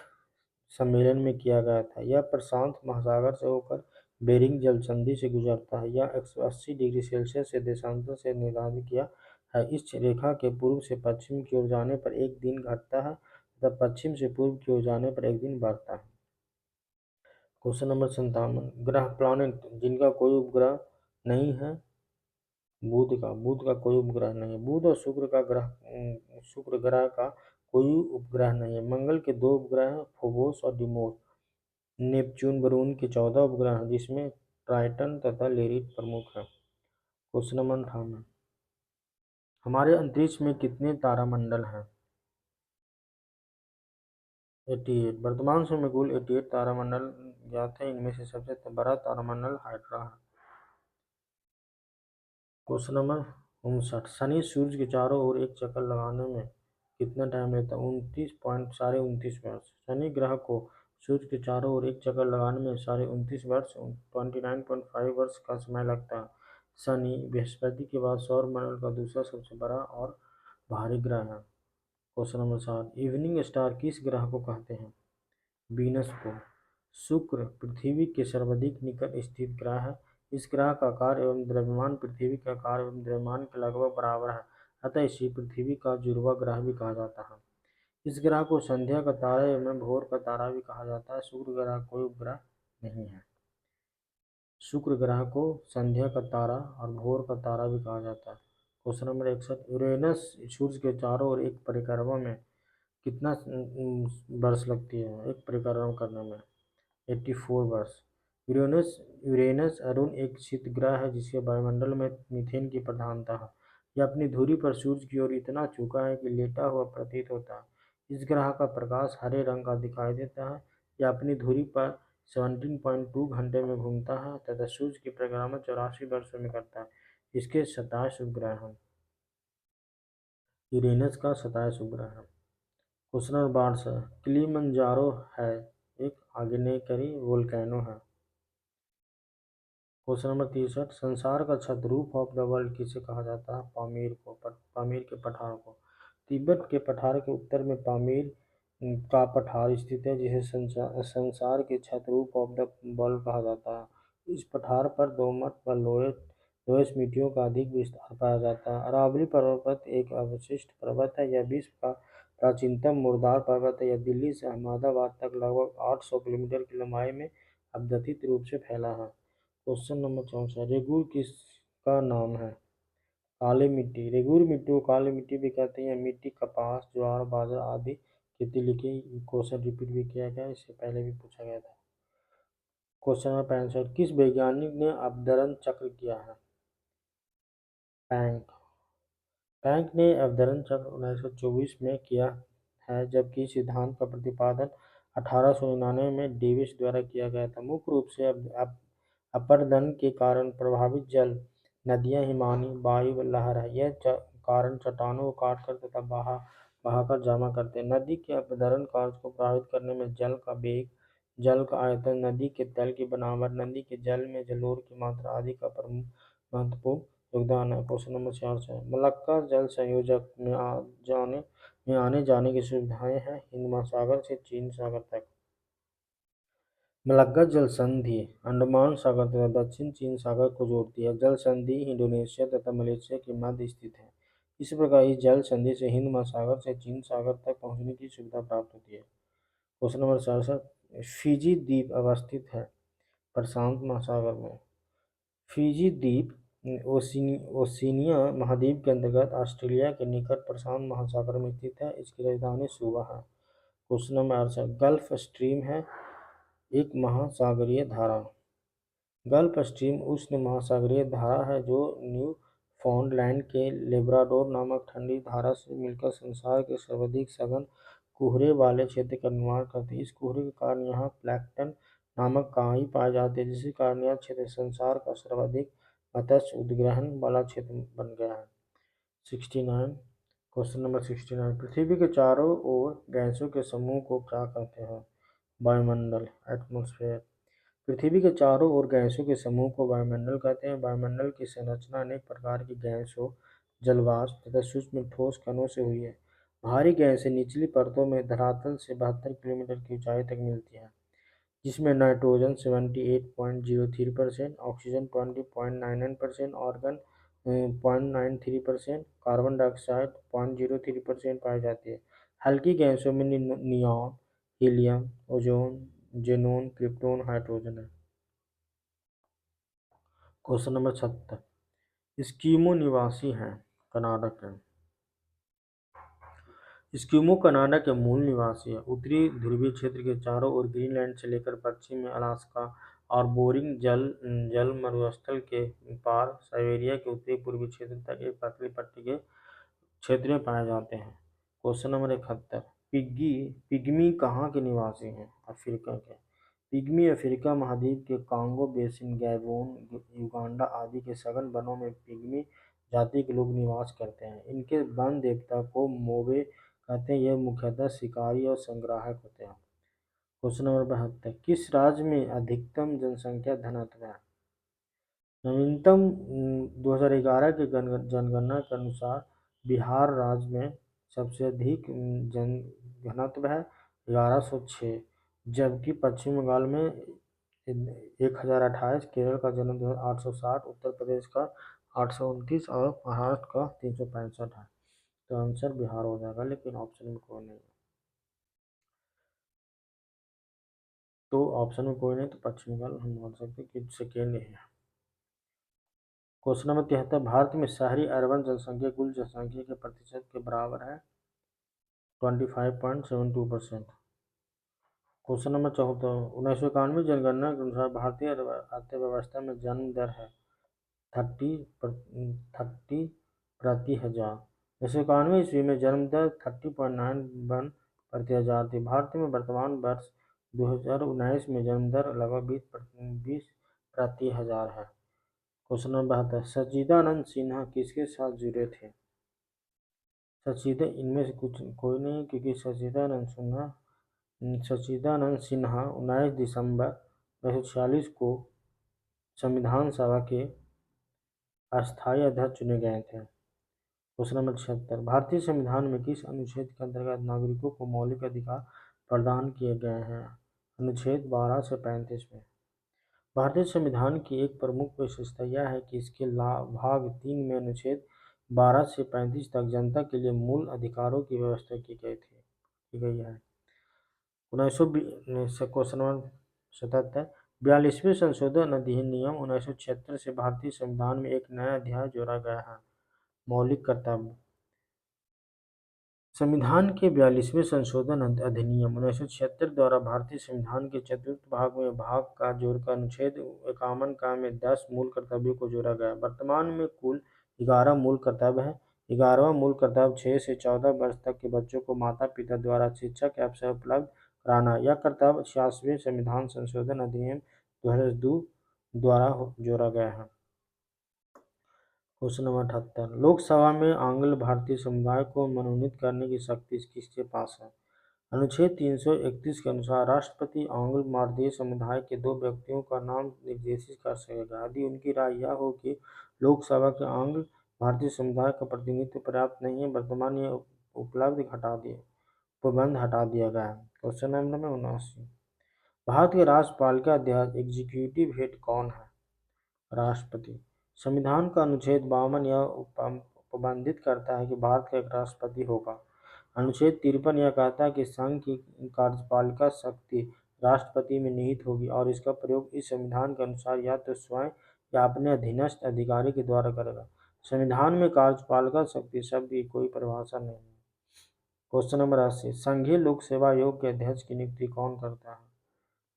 Speaker 1: सम्मेलन में किया गया था। यह प्रशांत महासागर से होकर बेरिंग जल संधि से गुजरता है। यह 180 डिग्री सेल्सियस से देशांतर से निर्धारित किया है। इस रेखा के पूर्व से पश्चिम की ओर जाने पर एक दिन घटता है तथा पश्चिम से पूर्व की ओर जाने पर एक दिन बढ़ता है। क्वेश्चन नंबर 57, ग्रह प्लैनेट जिनका कोई उपग्रह नहीं है। बुध का कोई उपग्रह नहीं है। बुध और शुक्र ग्रह का कोई उपग्रह नहीं है। मंगल के दो उपग्रह हैं, फोबोस और डिमोस। नेपच्यून वरुण के 14 उपग्रह हैं, जिसमें ट्राइटन तथा लेरिट प्रमुख हैं। क्वेश्चन नंबर 58, हमारे अंतरिक्ष में कितने तारामंडल हैं? 88। वर्तमान समय में कुल 88 तारामंडल ज्ञात है। इनमें से सबसे बड़ा तारामंडल हाइड्रा है। क्वेश्चन नंबर 59, शनि सूर्य के चारों ओर एक चक्कर लगाने में कितना टाइम लेता है? 29 वर्ष। शनि ग्रह को सूर्य के चारों ओर एक चक्कर लगाने में 29 वर्ष 29.5 वर्ष का समय लगता है। शनि बृहस्पति के बाद सौर मंडल का दूसरा सबसे बड़ा और भारी ग्रह है। क्वेश्चन नंबर 7, इवनिंग स्टार किस ग्रह को कहते हैं? वीनस को। शुक्र पृथ्वी के सर्वाधिक निकट स्थित ग्रह है। इस ग्रह का आकार एवं द्रव्यमान पृथ्वी के आकार एवं द्रव्यमान के लगभग बराबर है, अतः इसे पृथ्वी का जुड़वा ग्रह भी कहा जाता है। इस ग्रह को संध्या का तारा एवं भोर का तारा भी कहा जाता है। शुक्र ग्रह कोई उपग्रह नहीं है। शुक्र ग्रह को संध्या का तारा और भोर का तारा भी कहा जाता है। क्वेश्चन नंबर 61, यूरेनस सूर्य के चारों ओर एक परिक्रमा में कितना वर्ष लगती है एक परिक्रमा करने में? 84 वर्ष। यूरेनस यूरेनस अरुण एक शीत ग्रह है, जिसके वायुमंडल में मीथेन की प्रधानता है। यह अपनी धुरी पर सूर्य की ओर इतना झुका है कि लेटा हुआ प्रतीत होता है। इस ग्रह का प्रकाश हरे रंग का दिखाई देता है। यह अपनी धुरी पर 17.2 घंटे में घूमता है तथा सूर्य की परिक्रमा 84 वर्षों में करता है। इसके 27 उपग्रह हैं। यूरेनस का 27 उपग्रह है। क्वेश्चन नंबर 62, किलिमंजारो है एक आग्नेयगिरी वोल्केनो है। क्वेश्चन नंबर 63, संसार का छत रूफ ऑफ द वर्ल्ड किसे कहा जाता है? पामीर के पठार को। तिब्बत के पठार के उत्तर में पामीर का पठार स्थित है, जिसे संसार की छत रूफ ऑफ द वर्ल्ड कहा जाता है। इस पठार पर दोमट व लोएस मिट्टियों का अधिक विस्तार पाया जाता है। अरावली पर्वत एक अवशिष्ट पर्वत है। यह विश्व का प्राचीनतम मुर्दार पर्वत है। यह दिल्ली से अहमदाबाद तक लगभग 800 किलोमीटर की लंबाई में अद्वितीय रूप से फैला है। क्वेश्चन नंबर 64, रेगुर किसका नाम है? काली मिट्टी। रेगुर मिट्टी को काली मिट्टी भी कहते हैं। यह मिट्टी कपास, ज्वार, बाजरा आदि खेती लिखी। क्वेश्चन रिपीट भी किया गया, इससे पहले भी पूछा गया था। क्वेश्चन नंबर 65, किस वैज्ञानिक ने अवतरण चक्र किया है? प्लैंक। प्लैंक ने अवतरण चक्र 1924 में किया है, जबकि इस सिद्धांत का प्रतिपादन 1899 में डेविस द्वारा किया गया था। मुख्य रूप से अपरदन के कारण प्रभावित जल नदियां हिमानी वायु लहर है। यह कारण चट्टानों को काटकर तथा बहाकर जमा करते हैं। नदी के अपरदन कार्य को प्रभावित करने में जल का वेग, जल का आयतन, नदी के तल की बनावट, नदी के जल में जलोढ़ की मात्रा आदि का महत्वपूर्ण योगदान है। क्वेश्चन नंबर 4 से मलक्का जल संयोजक में आने जाने की सुविधाएं हैं हिंद महासागर से चीन सागर तक। मलक्का जल संधि अंडमान सागर तथा दक्षिण चीन सागर को जोड़ती है। जल संधि इंडोनेशिया तथा मलेशिया के मध्य स्थित है। इस प्रकार इस जल संधि से हिंद महासागर से चीन सागर तक पहुंचने की सुविधा प्राप्त होती है। क्वेश्चन नंबर 4 फिजी द्वीप अवस्थित है प्रशांत महासागर में। फिजी द्वीप ओशिनिया महाद्वीप के अंतर्गत ऑस्ट्रेलिया के निकट प्रशांत महासागर में स्थित है। इसकी राजधानी सुवा है। क्वेश्चन नंबर 8 गल्फ स्ट्रीम है एक महासागरीय धारा। गल्फ स्ट्रीम उष्ण महासागरीय धारा है जो न्यूफाउंडलैंड के लेब्राडोर नामक ठंडी धारा से मिलकर संसार के सर्वाधिक सघन कोहरे वाले क्षेत्र का निर्माण करती है। इस कोहरे के कारण यहाँ प्लैंकटन नामक काई पाए जाते हैं, जिसके कारण यह क्षेत्र संसार का सर्वाधिक मत्स्य उद्ग्रहण वाला क्षेत्र बन गया है। 69 क्वेश्चन नंबर 69 पृथ्वी के चारों ओर गैसों के समूह को क्या कहते हैं? वायुमंडल एटमॉस्फेयर। पृथ्वी के चारों ओर गैसों के समूह को वायुमंडल कहते हैं। वायुमंडल की संरचना अनेक प्रकार की गैसों, जलवाष्प तथा सूक्ष्म ठोस कणों से हुई है। भारी गैसें निचली परतों में धरातल से 72 किलोमीटर की ऊंचाई तक मिलती हैं, जिसमें nitrogen 78.03%, oxygen 20.99%, organ 0.93%, carbon dioxide 0.03% पाई जाती है। हल्की गैसों में neon, helium, ozone, xenon, krypton, hydrogen है। क्वेश्चन नंबर 76 एस्किमो निवासी हैं कनाडा के। एस्किमो कनाडा के मूल निवासी है। उत्तरी ध्रुवीय क्षेत्र के चारों ओर ग्रीनलैंड से लेकर पश्चिम में अलास्का और बोरिंग जल मरुस्थल के पार साइबेरिया के उत्तरी पूर्वी क्षेत्र तक एक पतली पट्टी के क्षेत्र में पाए जाते हैं। क्वेश्चन नंबर 71 पिग्मी कहाँ के निवासी हैं? अफ्रीका के। पिग्मी अफ्रीका महाद्वीप के कांगो बेसिन, गैबोन, युगांडा आदि के सघन वनों में पिग्मी जाति के लोग निवास करते हैं। इनके वन देवता को मोबे कहते हैं। यह मुख्यतः शिकारी और संग्राहक होते हैं। क्वेश्चन नंबर 72 किस राज्य में अधिकतम जनसंख्या घनत्व है? नवीनतम 2011 की जनगणना के अनुसार बिहार राज्य में सबसे अधिक जन घनत्व है 1106, जबकि पश्चिम बंगाल में 1028, केरल का जन्म 860, उत्तर प्रदेश का 829 और महाराष्ट्र का 365 है। तो आंसर बिहार हो जाएगा, लेकिन ऑप्शन में कोई नहीं है। तो ऑप्शन में कोई नहीं तो पश्चिम बंगाल हम बोल सकते हैं कि सेकेंड है। क्वेश्चन नंबर 73 भारत में शहरी अर्बन जनसंख्या कुल जनसंख्या के प्रतिशत के बराबर है 25.72%। क्वेश्चन नंबर 74 1991 जनगणना के अनुसार भारतीय अर्थव्यवस्था में जन्म दर है 30 प्रति हजार। 1991 ईस्वी में जन्म दर 30.91 प्रति हजार थी। भारत में वर्तमान वर्ष 2019 में जन्म दर लगभग 20 प्रति हजार है। क्वेश्चन नंबर 72 सच्चिदानंद सिन्हा किसके साथ जुड़े थे? इनमें से कोई नहीं, क्योंकि सच्चिदानंद सिन्हा 19 दिसंबर 1946 को संविधान सभा के अस्थायी अध्यक्ष चुने गए थे। क्वेश्चन नंबर 76 भारतीय संविधान में किस अनुच्छेद के अंतर्गत नागरिकों को मौलिक अधिकार प्रदान किए गए हैं? अनुच्छेद 12 से 35 में। भारतीय संविधान की एक प्रमुख विशेषता यह है कि इसके भाग 3 में अनुच्छेद 12 से 35 तक जनता के लिए मूल अधिकारों की व्यवस्था की गई है। 1977 42वें संशोधन अधिनियम 1976 से भारतीय संविधान में एक नया अध्याय जोड़ा गया है, मौलिक कर्तव्य। संविधान के 42वें संशोधन अधिनियम 1976 द्वारा भारतीय संविधान के चतुर्थ भाग में भाग का जोड़कर अनुच्छेद 51 का में 10 मूल कर्तव्यों को जोड़ा गया। वर्तमान में कुल 11 मूल कर्तव्य हैं। 11वां मूल कर्तव्य 6 से 14 वर्ष तक के बच्चों को माता पिता द्वारा शिक्षा के अवसर उपलब्ध कराना। यह कर्तव्य 86वें संविधान संशोधन अधिनियम 2002 द्वारा जोड़ा गया है। क्वेश्चन नंबर 78 लोकसभा में आंग्ल भारतीय समुदाय को मनोनीत करने की शक्ति किसके पास है? अनुच्छेद 331 के अनुसार राष्ट्रपति आंग्ल मारदीय समुदाय के दो व्यक्तियों का नाम निर्देशित कर सकेगा यदि उनकी राय यह हो कि लोकसभा के आंग्ल भारतीय समुदाय का प्रतिनिधित्व पर्याप्त नहीं है। वर्तमान ये उपबंध हटा दिया गया है। Question number 79। भारत के राष्ट्रपालिका अध्यक्ष एग्जीक्यूटिव हेड कौन है? राष्ट्रपति। संविधान का अनुच्छेद 52 यह उपबंधित करता है कि भारत का एक राष्ट्रपति होगा। अनुच्छेद 53 यह कहता है कि संघ की कार्यपालिका शक्ति राष्ट्रपति में निहित होगी और इसका प्रयोग इस संविधान के अनुसार या तो स्वयं या अपने अधीनस्थ अधिकारी के द्वारा करेगा। संविधान में कार्यपालिका शक्ति शब्द की कोई परिभाषा नहीं है। Question number 80। संघीय लोक सेवा आयोग के अध्यक्ष की नियुक्ति कौन करता है?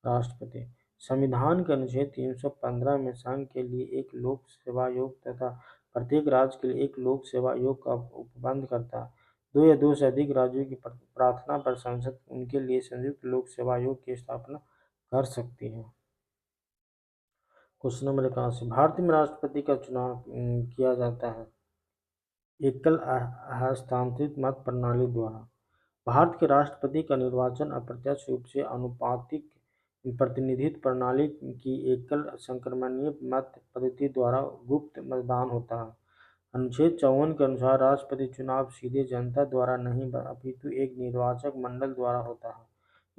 Speaker 1: राष्ट्रपति। संविधान के अनुच्छेद 315 में संघ के लिए एक लोक सेवा आयोग तथा प्रत्येक राज्य के लिए एक लोक सेवा आयोग का उपबंध करता है। दो या दो से अधिक राज्यों की प्रार्थना पर संसद उनके लिए संयुक्त लोक सेवा आयोग की स्थापना कर सकती है। Question number 81। भारत में राष्ट्रपति का चुनाव किया जाता है एकल हस्तांतरित मत प्रणाली द्वारा। भारत के राष्ट्रपति का निर्वाचन अप्रत्यक्ष रूप से आनुपातिक प्रतिनिधित्व प्रणाली की एकल संक्रमणीय मत पद्धति द्वारा गुप्त मतदान होता है। अनुच्छेद 54 के अनुसार राष्ट्रपति चुनाव सीधे जनता द्वारा नहीं अपितु एक निर्वाचक मंडल द्वारा होता है।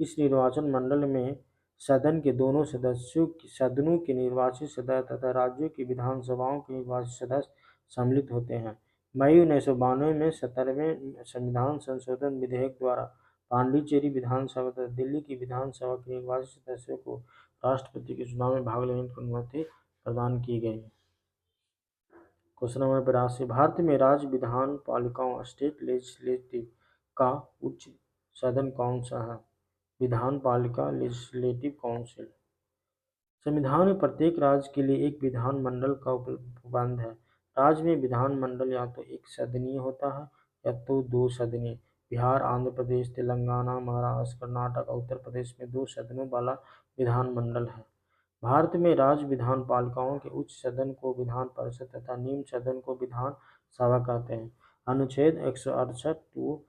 Speaker 1: इस निर्वाचन मंडल में सदन के दोनों सदनों के निर्वाचित सदस्य तथा राज्यों की विधानसभाओं के निर्वाचित सदस्य सम्मिलित होते हैं। मई 1992 में 17वें संविधान संशोधन विधेयक द्वारा पांडिचेरी विधानसभा तथा दिल्ली की विधानसभा के निर्वाचित सदस्यों को राष्ट्रपति के चुनाव में भाग लेने की अनुमति प्रदान की गई। Question number 82। भारत में राज्य विधान पालिकाओं स्टेट लेजिस्लेटिव का उच्च सदन कौन सा है? विधान पालिका लेजिस्लेटिव काउंसिल। संविधान में प्रत्येक राज्य के लिए एक विधान मंडल का उपबंध है। राज्य में विधान मंडल या तो एक सदनीय होता है या तो दो सदनीय। बिहार, आंध्र प्रदेश, तेलंगाना, महाराष्ट्र, कर्नाटक और उत्तर प्रदेश में दो सदनों वाला विधान मंडल है। भारत में राज्य विधान पालिकाओं के उच्च सदन को विधान परिषद तथा निम्न सदन को विधान सभा कहते हैं। अनुच्छेद 168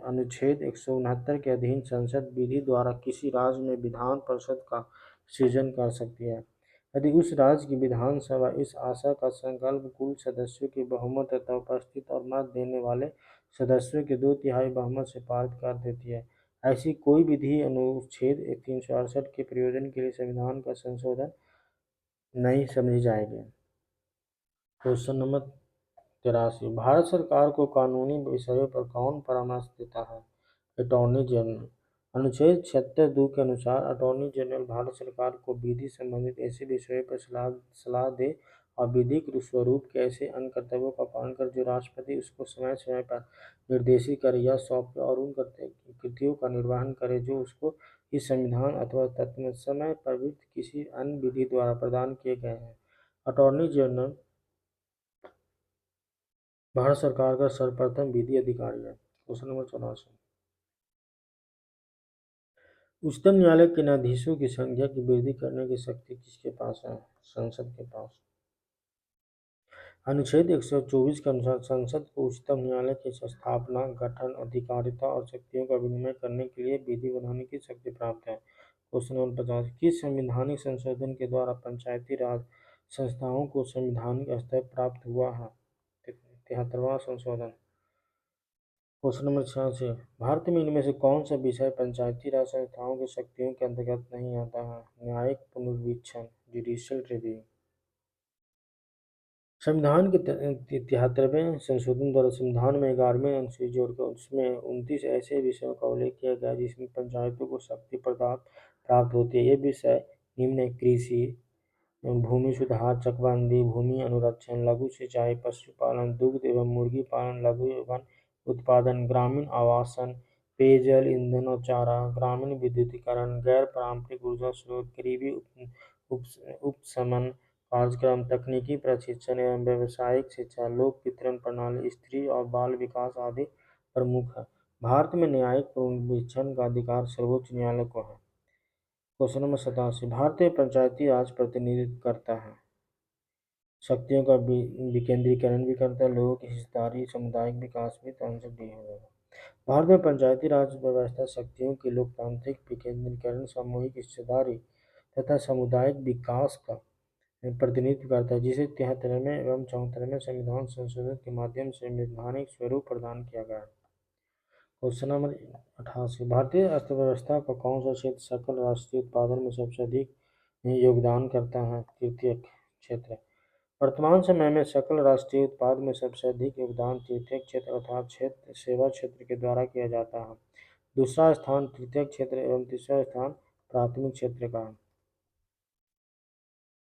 Speaker 1: अनुच्छेद 169 के अधीन संसद विधि द्वारा किसी राज्य में विधान परिषद का सृजन कर सकती है यदि उस राज्य की विधानसभा इस आशा का संकल्प कुल सदस्यों के बहुमत तथा उपस्थित और मत देने वाले सदस्यों के 2/3 बहुमत से पारित कर देती है। ऐसी कोई विधि अनुच्छेद 368 के प्रयोजन के लिए संविधान का संशोधन नहीं समझी जाएगी। Question number 83। भारत सरकार को कानूनी विषयों पर कौन परामर्श देता है? Attorney general. अनुच्छेद 76(2) के अनुसार अटॉर्नी जनरल भारत सरकार को विधि संबंधित ऐसे विषयों पर सलाह दे और विधिक स्वरूप के ऐसे अन्य कर्तव्यों का पालन कर जो राष्ट्रपति उसको समय समय पर निर्देशित करे या सौंपे और उन कृतियों का निर्वहन करे जो उसको इस संविधान अथवा तत्समय प्रवृत्त किसी अन्य विधि द्वारा प्रदान किए गए हैं। अटॉर्नी जनरल भारत सरकार का सर्वप्रथम विधि अधिकारी है। Question number 84। उच्चतम न्यायालय के न्यायाधीशों की संख्या की वृद्धि करने की शक्ति किसके पास है? संसद के पास। अनुच्छेद 124 के अनुसार संसद को उच्चतम न्यायालय की स्थापना, गठन, अधिकारिता और शक्तियों का विनिमय करने के लिए विधि बनाने की शक्ति प्राप्त है। Question number 50। किस संवैधानिक संशोधन के द्वारा पंचायती राज संस्थाओं को संवैधानिक स्तर प्राप्त हुआ है? 73वां संशोधन। Question number 86। भारत में इनमें से कौन सा विषय पंचायती राज संस्थाओं की शक्तियों के अंतर्गत नहीं आता है? न्यायिक पुनर्वीक्षण, जुडिशियल रिव्यू। संविधान के 73वें संशोधन द्वारा संविधान में 11वें अनुच्छेद जोड़कर उसमें 29 ऐसे विषयों का उल्लेख किया गया जिसमें पंचायतों को शक्ति प्राप्त होती है। ये विषय निम्न है: कृषि, भूमि सुधार, चकबंदी, भूमि अनुरक्षण, लघु सिंचाई, पशुपालन, दुग्ध एवं मुर्गी पालन, लघु एवं उत्पादन, ग्रामीण आवासन, पेयजल, ईंधन और चारा, ग्रामीण विद्युतीकरण, गैर पारंपरिक ऊर्जा स्रोत, गरीबी उपशमन कार्यक्रम, तकनीकी प्रशिक्षण एवं व्यावसायिक शिक्षा, लोक वितरण प्रणाली, स्त्री और बाल विकास आदि प्रमुख है। भारत में न्यायिक पुनर्वीक्षण का अधिकार सर्वोच्च न्यायालय को है। Question number 87। भारतीय पंचायती राज प्रतिनिधित्व करता है, शक्तियों का विकेंद्रीकरण भी करता है, लोगों की हिस्सेदारी, सामुदायिक विकास भी तंत्र भी है। भारत में पंचायती राज व्यवस्था शक्तियों के लोकतांत्रिक विकेंद्रीकरण, सामूहिक हिस्सेदारी तथा सामुदायिक विकास का प्रतिनिधित्व करता है, जिसे 73वें एवं 74वें संविधान संशोधन के माध्यम से संवैधानिक स्वरूप प्रदान किया गया। क्वेश्चन नंबर 88, भारतीय अर्थव्यवस्था का कौन सा क्षेत्र सकल राष्ट्रीय उत्पादन में सबसे अधिक योगदान करता है? तृतीय क्षेत्र। वर्तमान समय में सकल राष्ट्रीय उत्पाद में सबसे अधिक योगदान तृतीय क्षेत्र अर्थात क्षेत्र सेवा क्षेत्र के द्वारा किया जाता है। दूसरा स्थान तृतीय क्षेत्र एवं तीसरा स्थान प्राथमिक क्षेत्र का है।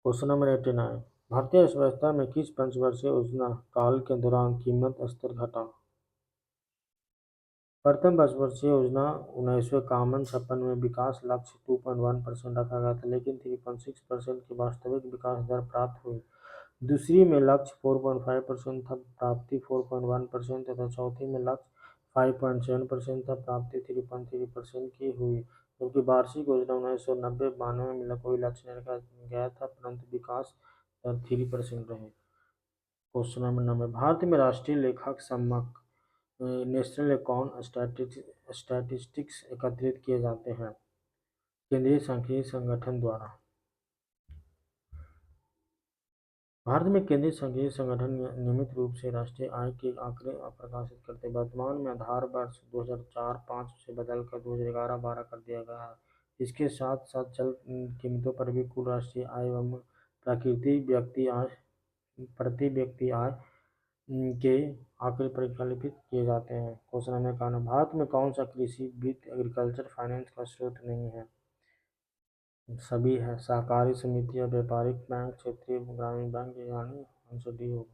Speaker 1: क्वेश्चन नंबर 89, भारतीय अर्थव्यवस्था में किस पंचवर्षीय योजना काल के दौरान कीमत स्तर घटा? प्रथम पंचवर्षीय योजना 1951-56 में विकास लक्ष्य 2.1% रखा गया था, लेकिन 3.6% की वास्तविक विकास दर प्राप्त हुई। दूसरी में लक्ष्य 4.5% था, प्राप्ति 4.1% तथा चौथी में लक्ष्य 5.7% था, प्राप्ति 3.3% की हुई। जबकि वार्षिक योजना 1990-92 में कोई लक्ष्य नहीं रखा गया था, परंतु विकास दर 3% रहे। क्वेश्चन नंबर 90, भारत में राष्ट्रीय लेखांकन सम्मक नेशनल अकाउंट स्टैटिस्टिक्स एकत्रित किए जाते हैं केंद्रीय सांख्यिकी संगठन द्वारा। भारत में केंद्रीय सांख्यिकी संगठन नियमित रूप से राष्ट्रीय आय के आंकड़े प्रकाशित करते हैं। वर्तमान में आधार वर्ष 2004-05 से बदलकर 2011-12 कर दिया गया है। इसके साथ साथ चल कीमतों पर भी कुल राष्ट्रीय आय एवं प्रति व्यक्ति आय के आंकड़े परिकलित किए जाते हैं। क्वेश्चन नंबर 91, भारत में कौन सा कृषि वित्त एग्रीकल्चर फाइनेंस का स्रोत नहीं है? सभी है, सहकारी समितियां, व्यापारिक बैंक, क्षेत्रीय ग्रामीण बैंक, यानी आंसर डी होगा।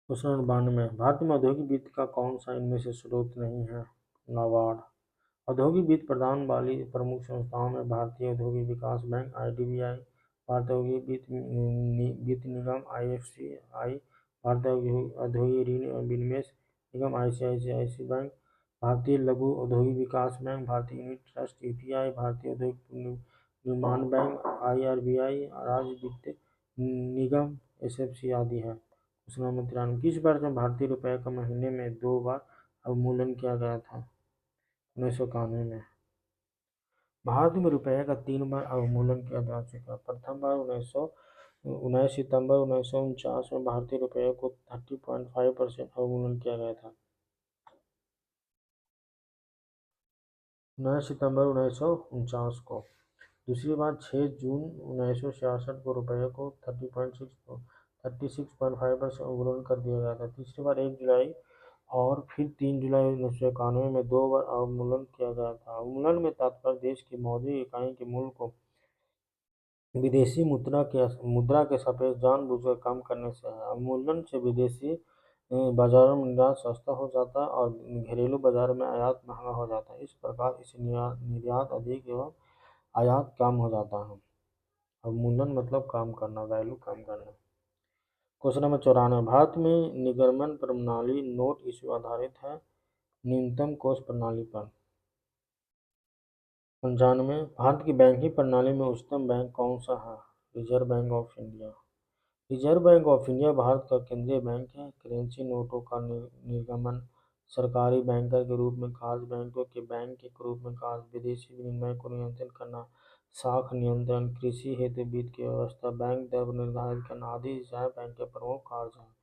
Speaker 1: क्वेश्चन नंबर 92, भारत में औद्योगिक वित्त का कौन सा इनमें से स्रोत नहीं है? नाबार्ड। औद्योगिक वित्त प्रदान वाली प्रमुख संस्थाओं में भारतीय औद्योगिक विकास बैंक (IDBI), भारतीय औद्योगिक वित्त निगम (IFCI), भारतीय औद्योगिक ऋण एवं विनिवेश निगम (ICICI बैंक), भारतीय लघु औद्योगिक विकास बैंक, भारतीय यूनिट ट्रस्ट (UTI), भारतीय औद्योगिक निर्माण बैंक (IRBI), राज्य वित्त निगम (SFC) आदि है। क्वेश्चन नंबर 93, किस वर्ष में भारतीय रुपये का महीने में 2 बार अवमूल्यन किया गया था? 1991 में। भारत में रुपये का 3 बार अवमूल्यन किया जा चुका है। प्रथम बार 19 सितंबर 1949 में भारतीय रुपये को 30.5% अवमूल्यन किया गया था। 9 सितंबर 1949 को। दूसरी बार 6 जून 1966 को रुपये को 36.5% अवमूल्यन कर दिया गया था। तीसरी बार 1 जुलाई और फिर 3 जुलाई 1991 में 2 बार अवमूल्यन किया गया था। अवमूल्यन में तात्पर्य देश की मौद्रिक इकाई के मूल्य को विदेशी मुद्रा के सापेक्ष जानबूझकर कम करने से है। अवमूल्यन से विदेशी बाजारों में निर्यात सस्ता हो जाता है और घरेलू बाजार में आयात महंगा हो जाता है। इस प्रकार इससे निर्यात अधिक एवं आयात कम हो जाता है। अवमूल्यन मतलब कम करना, वैल्यू कम करना। क्वेश्चन नंबर 94, भारत में निर्गमन प्रणाली नोट इश्यू आधारित है, न्यूनतम कोष प्रणाली पर। 95, भारत की बैंकिंग प्रणाली में उच्चतम बैंक कौन सा है? Reserve bank of India. Reserve bank of India Bharat का केंद्रीय बैंक है। करेंसी नोटों का निर्गमन, सरकारी बैंकर के रूप में कार्य, बैंकों के बैंक के रूप में कार्य, विदेशी विनिमय को नियंत्रित करना, साख नियंत्रण, कृषि हेतु वित्त की व्यवस्था, बैंक दर निर्धारित करना आदि रिजर्व बैंक के प्रमुख कार्य हैं।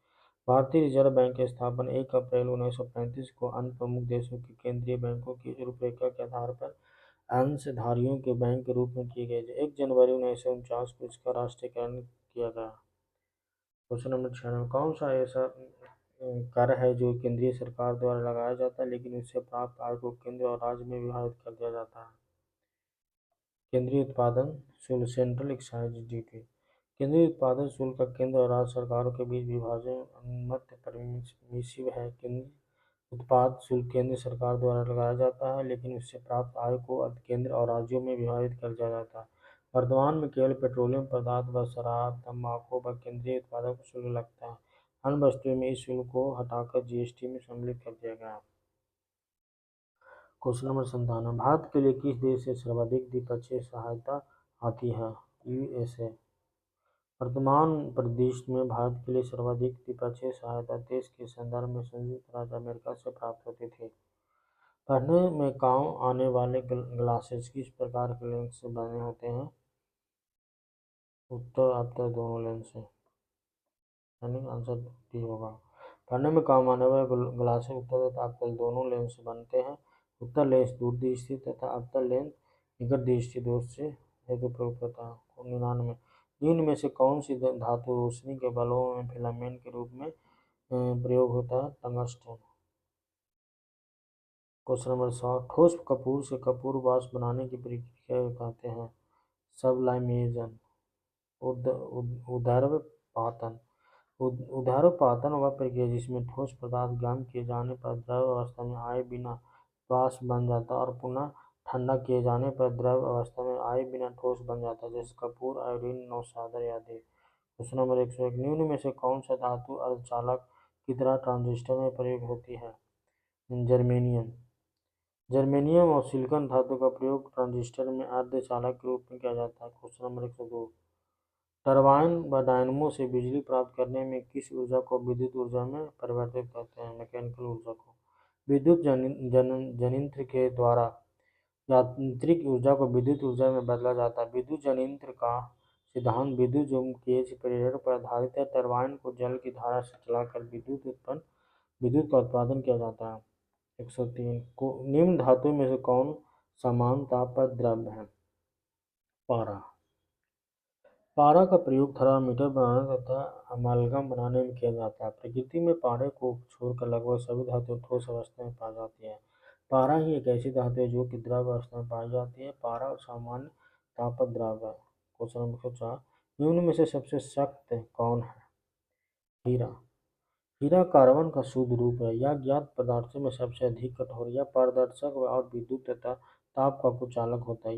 Speaker 1: भारतीय रिजर्व बैंक की स्थापना 1 अप्रैल 1935 को अन्य प्रमुख देशों के केंद्रीय बैंकों की रूपरेखा के आधार पर अंशधारियों के बैंक के रूप में की गई। 1 जनवरी 1949 को इसका राष्ट्रीयकरण किया गया। क्वेश्चन नंबर 96, कौन सा ऐसा कर है जो केंद्रीय सरकार द्वारा लगाया जाता है लेकिन उससे प्राप्त आय को केंद्र और राज्य में विभाजित कर दिया जाता है? केंद्रीय उत्पादन शुल्क, सेंट्रल एक्साइज ड्यूटी। केंद्रीय उत्पादन शुल्क का केंद्र और राज्य सरकारों के बीच विभाजन मध्य परमिसिव है। केंद्रीय उत्पाद शुल्क केंद्र सरकार द्वारा लगाया जाता है लेकिन उससे प्राप्त आय को केंद्र और राज्यों में विभाजित कर दिया जाता है। वर्तमान में केवल पेट्रोलियम पदार्थ व शराब, तंबाकू पर केंद्रीय उत्पादन शुल्क लगता है। अन्य वस्तुओं में इस शुल्क को हटाकर GST में सम्मिलित कर दिया गया है। क्वेश्चन नंबर 97, भारत के लिए किस देश से सर्वाधिक द्विपक्षीय सहायता आती है? USA। वर्तमान परिदृश्य में भारत के लिए सर्वाधिक द्विपक्षीय सहायता देश के संदर्भ में संयुक्त राज्य अमेरिका से प्राप्त होती थी। पढ़ने में काम आने वाले ग्लासेस किस प्रकार के लेंस से बने होते हैं? उत्तर आपका दोनों लेंस से, यानी आंसर डी होगा। पढ़ने में काम आने वाले ग्लासेस उत्तर तथा अवतल दोनों लेंस से बनते हैं। उत्तर लेंस दूरदृष्टि तथा अवतल लेंस निकट दृष्टि दोष से हेतु प्रयोग करता है। 99 निम्न में से कौन सी धातु रोशनी के बल्बों में फिलामेंट के रूप में प्रयोग होता है? टंगस्टन। क्वेश्चन नंबर 100 ठोस कपूर से कपूर वाष्प बनाने की प्रक्रिया को कहते हैं? सबलाइमेशन। उदर्वपातन। उदर्वपातन वह प्रक्रिया जिसमें ठोस पदार्थ गर्म किए जाने पर द्रव अवस्था में आए बिना वाष्प बन जाता है और पुनः ठंडा किए जाने पर द्रव अवस्था में आए बिना ठोस बन जाता है, जैसे कपूर, आयोडीन, नौशादर आदि। क्वेश्चन नंबर 101 निम्न में से कौन सा धातु अर्धचालक की तरह ट्रांजिस्टर में प्रयोग होती है? जर्मेनियम। जर्मेनियम और सिलिकॉन धातु का प्रयोग ट्रांजिस्टर में अर्धचालक के रूप में किया जाता है। क्वेश्चन नंबर 102 टरबाइन व डायनमो से बिजली प्राप्त करने में किस ऊर्जा को विद्युत ऊर्जा में परिवर्तित करते हैं? मैकेनिकल ऊर्जा को। विद्युत जनित्र के द्वारा यांत्रिक ऊर्जा को विद्युत ऊर्जा में बदला जाता है। विद्युत जनित्र का सिद्धांत विद्युत चुम्बकीय प्रेरण पर आधारित है। टरबाइन को जल की धारा से चलाकर विद्युत का उत्पादन किया जाता है। 103 को निम्न धातु में से कौन समान ताप पर द्रव्य है? पारा। पारा का प्रयोग थर्मामीटर बनाने तथा अमालगम बनाने में किया जाता है। प्रकृति में पारे को छोड़कर लगभग सभी धातुएं ठोस अवस्था में पाई जाती है। पारा ही एक ऐसी धातु है जो कि द्रव्य अवस्था में पाई जाती है। पारा सामान्य ताप पर द्रव्य है। क्वेश्चन नंबर 4 निम्न में से सबसे सख्त कौन है? हीरा। हीरा कार्बन का शुद्ध रूप है। यह ज्ञात पदार्थों में सबसे अधिक कठोर, यह पारदर्शक और विद्युत तथा ताप का कुचालक होता है।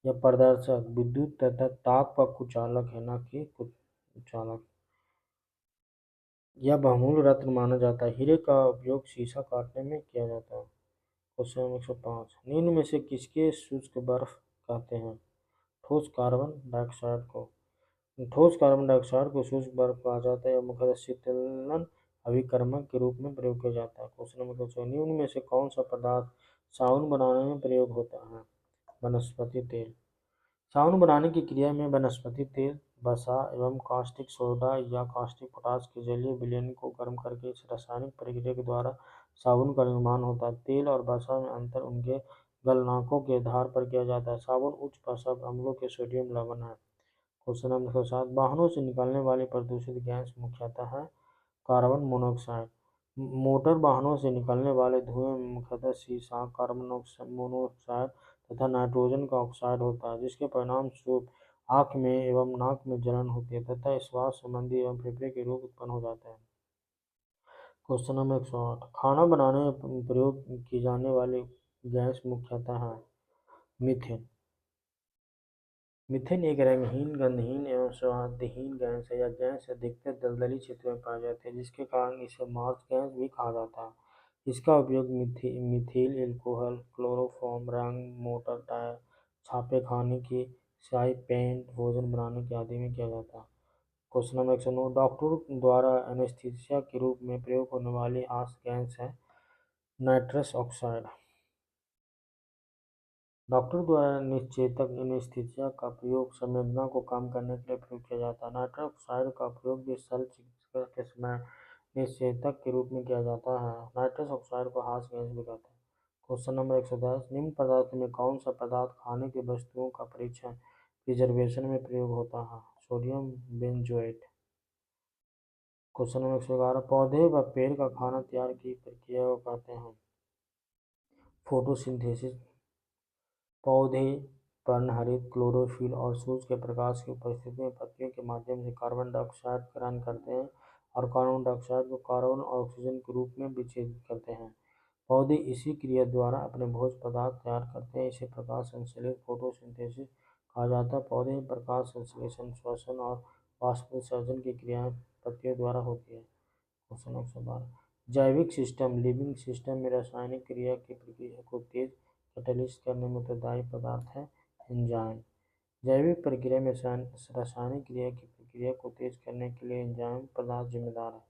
Speaker 1: यह पारदर्शक, विद्युत तथा ताप का कुचालक है, न कि कुचालक। यह बहुमूल्य रत्न माना जाता है। हीरे का उपयोग शीशा काटने में किया जाता है। क्वेश्चन नंबर 105 निम्न में से किसके शुष्क बर्फ कहते हैं? ठोस कार्बन डाइऑक्साइड को। ठोस कार्बन डाइऑक्साइड को शुष्क बर्फ कहा जाता है। यह मुख्यतः शीतलन अभिकर्मक के रूप में प्रयोग किया जाता है। क्वेश्चन नंबर 2 निम्न में से कौन सा पदार्थ साबुन बनाने में प्रयोग होता है? वनस्पति तेल। साबुन बनाने की क्रिया में वनस्पति तेल, वसा एवं कास्टिक सोडा या कास्टिक पोटाश के जलीय विलयन को गर्म करके इस रासायनिक प्रक्रिया के द्वारा साबुन का निर्माण होता है। तेल और वसा में अंतर उनके गलनांकों के आधार पर किया जाता है। साबुन उच्च पारद अम्लों के सोडियम लवण है। क्वेश्चन नंबर 7 वाहनों से निकलने वाली प्रदूषित गैस मुख्यतः है कार्बन मोनोऑक्साइड। मोटर वाहनों से निकलने वाले धुएं में मुख्यतः सीसा, कार्बन मोनोऑक्साइड तथा नाइट्रोजन का ऑक्साइड होता है, जिसके परिणाम स्वरूप आँख में एवं नाक में जलन होती है तथा श्वास संबंधी एवं फेफड़े के रोग उत्पन्न हो जाते हैं। क्वेश्चन नंबर 108 खाना बनाने में प्रयोग की जाने वाली गैस मुख्यतः है मीथेन। मीथेन एक रंगहीन, गंधहीन एवं स्वादहीन गैस है। यह गैस अधिकतर दलदली क्षेत्रों में पाई जाती है, जिसके कारण इसे मार्स गैस भी कहा जाता है। इसका उपयोग मिथिल एल्कोहल, क्लोरोफॉर्म, रंग, मोटर टायर, छापे खाने की स्याही, पेंट, भोजन बनाने के आदि में किया जाता है। क्वेश्चन नंबर 109 डॉक्टरों द्वारा एनेस्थीसिया के रूप में प्रयोग होने वाली आस गैस है नाइट्रस ऑक्साइड। डॉक्टर द्वारा निश्चेतक एनेस्थीसिया का प्रयोग संवेदना को कम करने के लिए प्रयोग किया जाता है। नाइट्रस ऑक्साइड का प्रयोग भी शल्य चिकित्सा के समय निश्चेतक के रूप में किया जाता है। नाइट्रस ऑक्साइड को हास गैस भी कहते हैं। क्वेश्चन नंबर 110 निम्न पदार्थ में कौन सा पदार्थ खाने की वस्तुओं का परीक्षण प्रिजर्वेशन में प्रयोग होता है? Sodium benzoate. क्वेश्चन नंबर 111 पौधे व पेड़ का खाना तैयार की प्रक्रिया को कहते हैं फोटोसिंथेसिस। पौधे पर्णहरित क्लोरोफिल और सूर्य के प्रकाश की उपस्थिति में पत्तियों के माध्यम से कार्बन डाइऑक्साइड ग्रहण करते हैं और कार्बन डाइऑक्साइड को कार्बन और ऑक्सीजन के रूप में विच्छेदित करते हैं। पौधे इसी क्रिया द्वारा अपने भोज्य पदार्थ तैयार करते हैं। इसे प्रकाश संश्लेषण फोटोसिंथेसिस कहा जाता है। पौधे में प्रकाश संश्लेषण, श्वसन और वाष्पोत्सर्जन की क्रियाएं पत्तियों द्वारा होती है। क्वेश्चन 112 जैविक सिस्टम लिविंग सिस्टम में रासायनिक क्रिया की प्रक्रिया को तेज कैटलिस्ट करने में उत्तरदायी पदार्थ है एंजाइम। जैविक प्रक्रिया में रासायनिक क्रिया की प्रक्रिया को तेज करने के लिए एंजाइम पदार्थ जिम्मेदार है।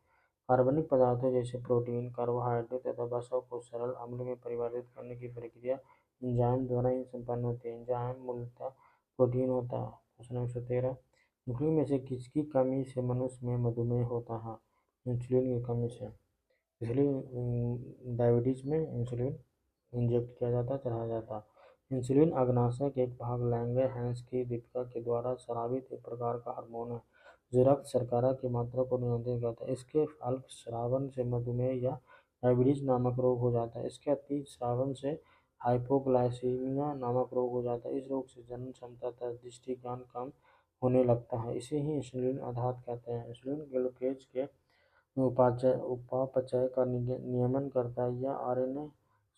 Speaker 1: कार्बनिक पदार्थों जैसे प्रोटीन, कार्बोहाइड्रेट तथा वसा को सरल अम्ल में परिवर्तित करने की प्रक्रिया एंजाइम द्वारा ही संपन्न होती है। एंजाइम मूलतः प्रोटीन होता है। प्रश्न नंबर 13, निम्नलिखित में से किसकी कमी से मनुष्य में मधुमेह होता है? इंसुलिन की कमी से। इसलिए डायबिटीज में इंसुलिन इंजेक्ट किया जाता है, चढ़ाया जाता है। इंसुलिन अग्नाशय के एक भाग लैंगर-हैंस की दीपिका के द्वारा स्रावित एक प्रकार का हार्मोन है जो रक्त शर्करा की मात्रा को नियंत्रित करता है। इसके अल्प स्रावन से मधुमेह या डायबिटीज नामक रोग हो जाता है। इसके अति स्रावन से हाइपोग्लाइसीमिया नामक रोग हो जाता है। इस रोग से जनन क्षमता तथा दृष्टि ज्ञान कम होने लगता है। इसे ही इंसुलिन आघात कहते हैं। इंसुलिन ग्लूकोज के उपापचय का नियमन करता है या आरएनए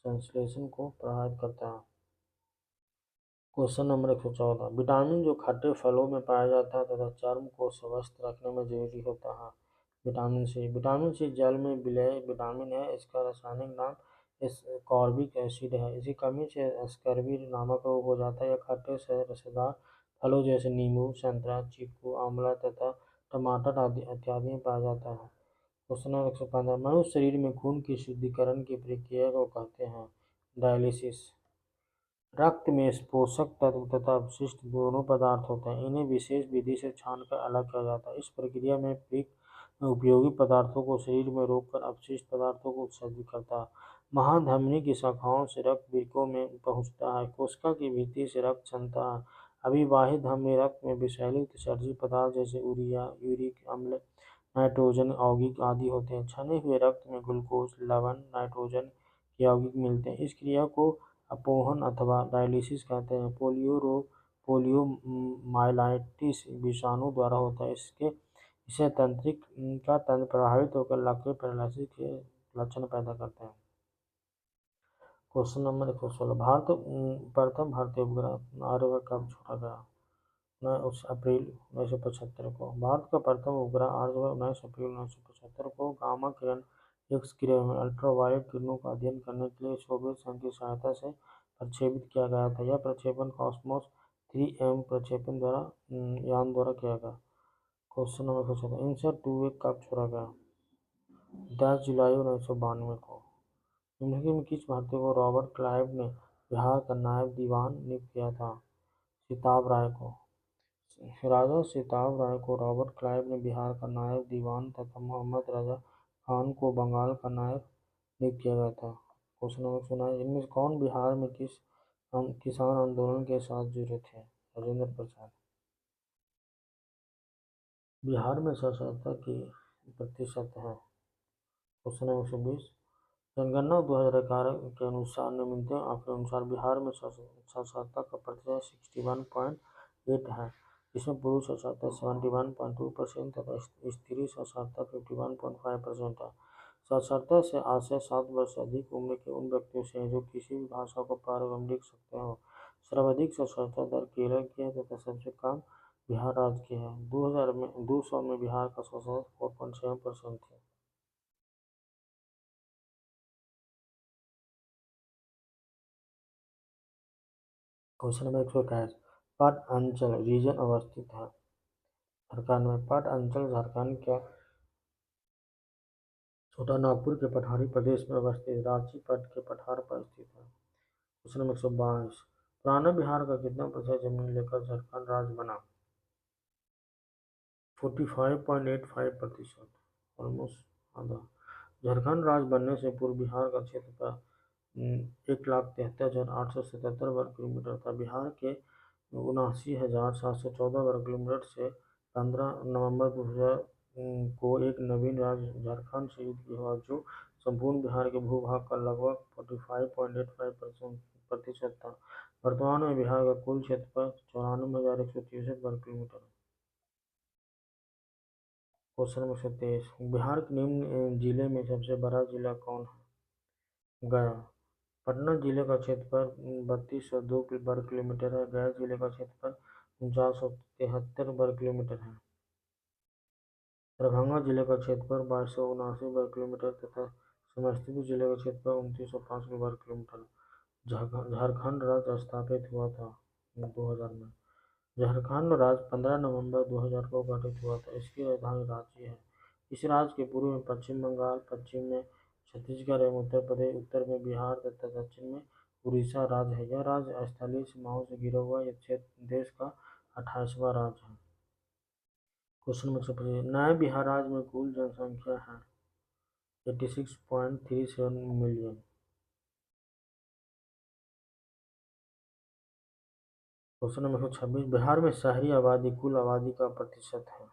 Speaker 1: संश्लेषण को प्रभावित करता है। क्वेश्चन नंबर 114, विटामिन जो खट्टे फलों में पाया जाता है तथा चर्म को स्वस्थ रखने में जरूरी होता है। Vitamin C. विटामिन सी जल में विलय विटामिन है। इसका रासायनिक नाम एस्कॉर्बिक एसिड है। इसी कमी से स्कर्वी नामक रोग हो जाता है। यह खट्टे से रसेदार फलों जैसे नींबू, संतरा, चीकू, आंवला तथा टमाटर आदि इत्यादि में पाया जाता है। क्वेश्चन नंबर 115, मनुष्य शरीर में खून की शुद्धिकरण की प्रक्रिया को कहते हैं डायलिसिस। रक्त में पोषक तत्व तथा अपशिष्ट दोनों पदार्थ होते हैं। इन्हें विशेष विधि से छानकर अलग किया जाता है। इस प्रक्रिया में उपयोगी पदार्थों को शरीर में रोककर अपशिष्ट पदार्थों को उत्सर्जित करता है। महाधमनी की शाखाओं से रक्त वृक्कों में पहुंचता है। कोशिका की भित्ति से रक्त चलता है। अविवाहित धमनी रक्त में विषैले उत्सर्जित पदार्थ जैसे यूरिया, यूरिक अम्ल, नाइट्रोजन यौगिक आदि होते हैं। छने हुए रक्त में ग्लूकोज, लवण, नाइट्रोजन के यौगिक मिलते हैं। इस क्रिया को अपोहन अथवा डायलिसिस कहते हैं। पोलियोमाइलाइटिस विषाणु द्वारा होता है। इसे तंत्रिक का तंत्र प्रभावित होकर लकवे पैरालिसिस के लक्षण पैदा करते हैं। क्वेश्चन नंबर 116, प्रथम भारतीय उपग्रह आर्यभट्ट कब छोड़ा गया? 9 अप्रैल 1975 को। भारत का प्रथम उपग्रह आर्यभट्ट 19 अप्रैल 1975 को गामा किरण एक्स किरण में अल्ट्रावायलेट किरणों का अध्ययन करने के लिए सोवियत संघ की सहायता से प्रक्षेपित किया गया था। यह प्रक्षेपण कॉस्मोस 3M प्रक्षेपण यान द्वारा किया गया। क्वेश्चन नंबर 117, इनसैट 2 कब छोड़ा गया? 10 जुलाई 1992 को। निम्नलिखित में किस भारतीय को रॉबर्ट क्लाइव ने बिहार का नायब दीवान नियुक्त किया था? सिताब राय को। राजा सिताब राय को रॉबर्ट क्लाइव ने बिहार का नायब दीवान तथा मोहम्मद रजा खान को बंगाल का नायब नियुक्त किया गया था। क्वेश्चन नंबर 19, इनमें से कौन बिहार में किसान आंदोलन के साथ जुड़े थे? राजेंद्र प्रसाद। बिहार में साक्षरता की प्रतिशत है। क्वेश्चन नंबर 120, जनगणना 2011 के अनुसार निम्नलिखित आंकड़े अनुसार बिहार में साक्षरता का प्रतिशत 61.8 है, जिसमें पुरुष साक्षरता 71.2% तथा स्त्री साक्षरता 51.5% है। साक्षरता से आशय 7 वर्ष से अधिक उम्र के उन व्यक्तियों से हैं जो किसी भी भाषा को पढ़ एवं लिख सकते हो। सर्वाधिक साक्षरता दर केरल की है तथा सबसे कम बिहार राज्य की है। 2000 में बिहार का साक्षरता 4.7% थी। क्वेश्चन नंबर 128, पट अंचल रीजन अवस्थित है झारखंड में। पट अंचल झारखंड के छोटा नागपुर के पठारी प्रदेश में अवस्थित रांची पट के पठार पर स्थित है। क्वेश्चन नंबर 122, पुराना बिहार का कितना प्रतिशत जमीन लेकर झारखंड राज्य बना? 45.85%, ऑलमोस्ट आधा। झारखंड राज्य बनने से पूर्व बिहार का क्षेत्रफल 1,73,877 वर्ग किलोमीटर था। बिहार के 79,714 वर्ग किलोमीटर से 15 नवंबर 2000 को एक नवीन राज्य झारखंड से युक्त हुआ जो संपूर्ण बिहार के भूभाग का लगभग 45.85% था। वर्तमान में बिहार का कुल क्षेत्रफल 94,163 वर्ग किलोमीटर है। क्वेश्चन नंबर 27, बिहार के निम्न जिले में सबसे बड़ा जिला कौन है? गया। पटना जिले का क्षेत्रफल 3202 वर्ग किलोमीटर है। गया जिले का क्षेत्रफल 4973 वर्ग किलोमीटर है। दरभंगा जिले का क्षेत्रफल 2279 वर्ग किलोमीटर तथा समस्तीपुर जिले का क्षेत्रफल 2905 वर्ग किलोमीटर। झारखंड राज्य स्थापित हुआ था 2000 में। झारखंड राज्य 15 नवंबर 2000 को गठित हुआ था। इसकी राजधानी रांची है। इस राज्य के पूर्व में पश्चिम बंगाल, पश्चिम में छत्तीसगढ़ एवं उत्तर प्रदेश, उत्तर में बिहार तथा दक्षिण में उड़ीसा राज्य है। यह राज्य स्थलीय सीमाओं से घिरा हुआ यह क्षेत्र देश का 28वां राज्य है। क्वेश्चन नंबर 125, नए बिहार राज्य में कुल जनसंख्या है 86.37 मिलियन। क्वेश्चन नंबर 126, बिहार में शहरी आबादी कुल आबादी का प्रतिशत है।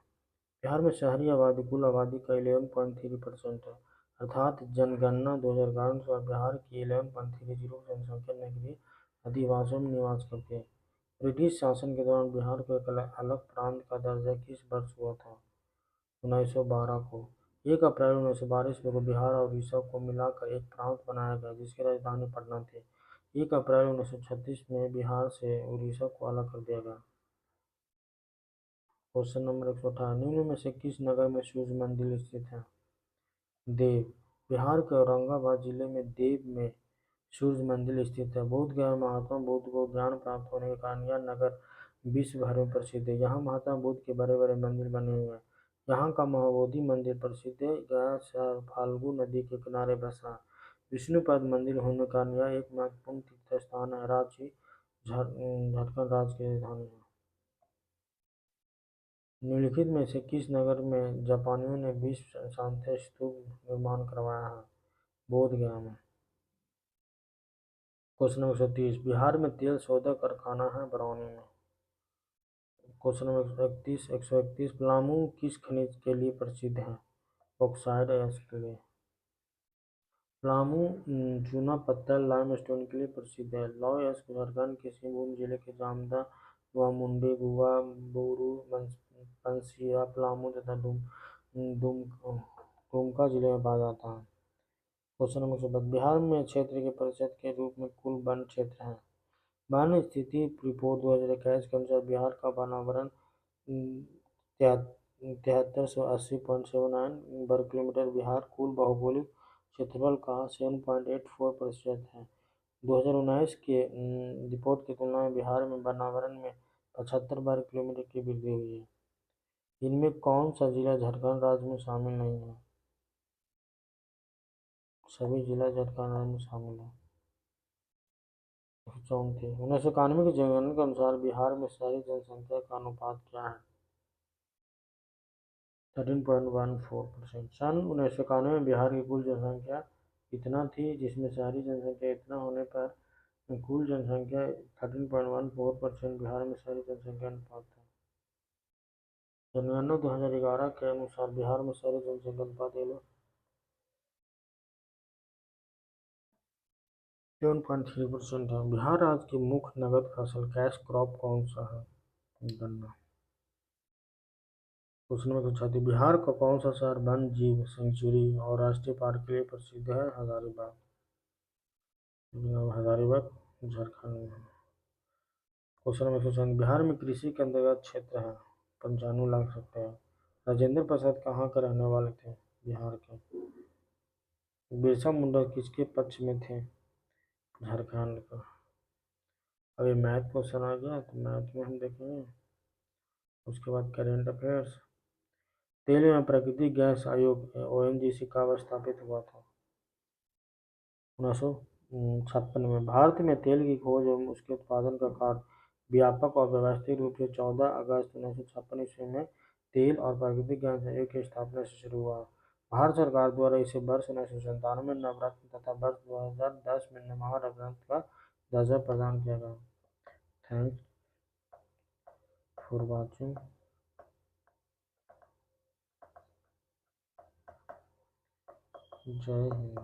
Speaker 1: बिहार में शहरी आबादी कुल आबादी का 11.3% है। अर्थात जनगणना 2011 के अनुसार बिहार की 11.30 जनसंख्या नगरीय अधिवासियों में निवास करती है। ब्रिटिश शासन के दौरान बिहार को एक अलग प्रांत का दर्जा किस वर्ष हुआ था? 1912 को। 1 अप्रैल 1912 ईस्वी को बिहार और उड़ीसा को मिलाकर एक प्रांत बनाया गया जिसकी राजधानी पटना थी। 1 अप्रैल 1936 में बिहार से उड़ीसा को अलग कर दिया गया। क्वेश्चन नंबर 118, निम्न में से किस नगर में सूर्य मंदिर स्थित है? देव। बिहार के औरंगाबाद जिले में देव में सूर्य मंदिर स्थित है। बोध गया में महात्मा बुद्ध को ज्ञान प्राप्त होने के कारण यह नगर विश्व भर में प्रसिद्ध है। यहाँ महात्मा बुद्ध के बड़े बड़े मंदिर बने हुए हैं। यहाँ का महाबोधि मंदिर प्रसिद्ध है। गया शहर फाल्गु नदी के किनारे बसा है। विष्णुपद मंदिर होने के कारण यह एक महत्वपूर्ण तीर्थ स्थान है। रांची झारखंड राज्य की राजधानी है। निम्नलिखित में से किस नगर में जापानियों ने विश्व शांति स्तूप निर्माण करवाया है? बोध गया में। क्वेश्चन नंबर 130, बिहार में तेल शोधक कारखाना है बरौनी में। क्वेश्चन नंबर 131, पलामू किस खनिज के लिए प्रसिद्ध है? ऑक्साइड अयस्क के लिए। पलामू चूना पत्थर लाइमस्टोन के लिए प्रसिद्ध है। लौह अयस्क झारखंड के सिंहभूम जिले के जामदा व मुंडे गुवा बोरू पंसिया पलामू तथा दुमका जिले में पाया जाता है। क्वेश्चन नंबर 132, बिहार में क्षेत्र के प्रतिशत के रूप में कुल वन क्षेत्र है। वन स्थिति रिपोर्ट 2021 के अनुसार बिहार का वनावरण 7380.79 वर्ग किलोमीटर बिहार कुल भौगोलिक क्षेत्रफल का 7.84% है। 2019 के रिपोर्ट की तुलना में बिहार में वनावरण में 75 वर्ग किलोमीटर की वृद्धि हुई है। इनमें कौन सा जिला झारखंड राज्य में शामिल नहीं है? सभी जिला झारखंड राज्य में शामिल है। 1991 की जनगणना के अनुसार बिहार में शहरी जनसंख्या का अनुपात क्या है? 13.14%। सन 1991 में बिहार की कुल जनसंख्या इतना थी, जिसमें शहरी जनसंख्या इतना होने पर कुल जनसंख्या 13.14% बिहार में शहरी जनसंख्या अनुपात था। जनगणना 2011 के अनुसार बिहार में शहरी जनसंख्या अनुपात 7.3% है। बिहार राज्य की मुख्य नगद फसल कैश क्रॉप कौन सा है? गन्ना। क्वेश्चन नंबर 136, बिहार का कौन सा शहर वन्य जीव सेंचुरी और राष्ट्रीय पार्क के लिए प्रसिद्ध है? हजारीबाग। हजारीबाग झारखंड में है। क्वेश्चन नंबर 137, बिहार में कृषि के अंतर्गत क्षेत्र है 95,00,000 हेक्टेयर। राजेंद्र प्रसाद कहाँ के रहने वाले थे? बिहार के। बिरसा मुंडा किसके पक्ष में थे? झारखंड का। अभी मैथ क्वेश्चन आ गया तो मैथ में हम देखेंगे। उसके बाद करेंट अफेयर्स। तेल एवं प्राकृतिक गैस आयोग ONGC कब स्थापित हुआ था? 1956 में। भारत में तेल की खोज एवं उसके उत्पादन का कार्य व्यापक और व्यवस्थित रूप से 14 अगस्त 1956 ईस्वी में तेल और प्राकृतिक गैस आयोग की स्थापना से शुरू हुआ। भारत सरकार द्वारा इसे वर्ष 1997 में नवरत्न तथा वर्ष 2010 में महारत्न का दर्जा प्रदान किया गया। Thanks for watching. जय हिंद।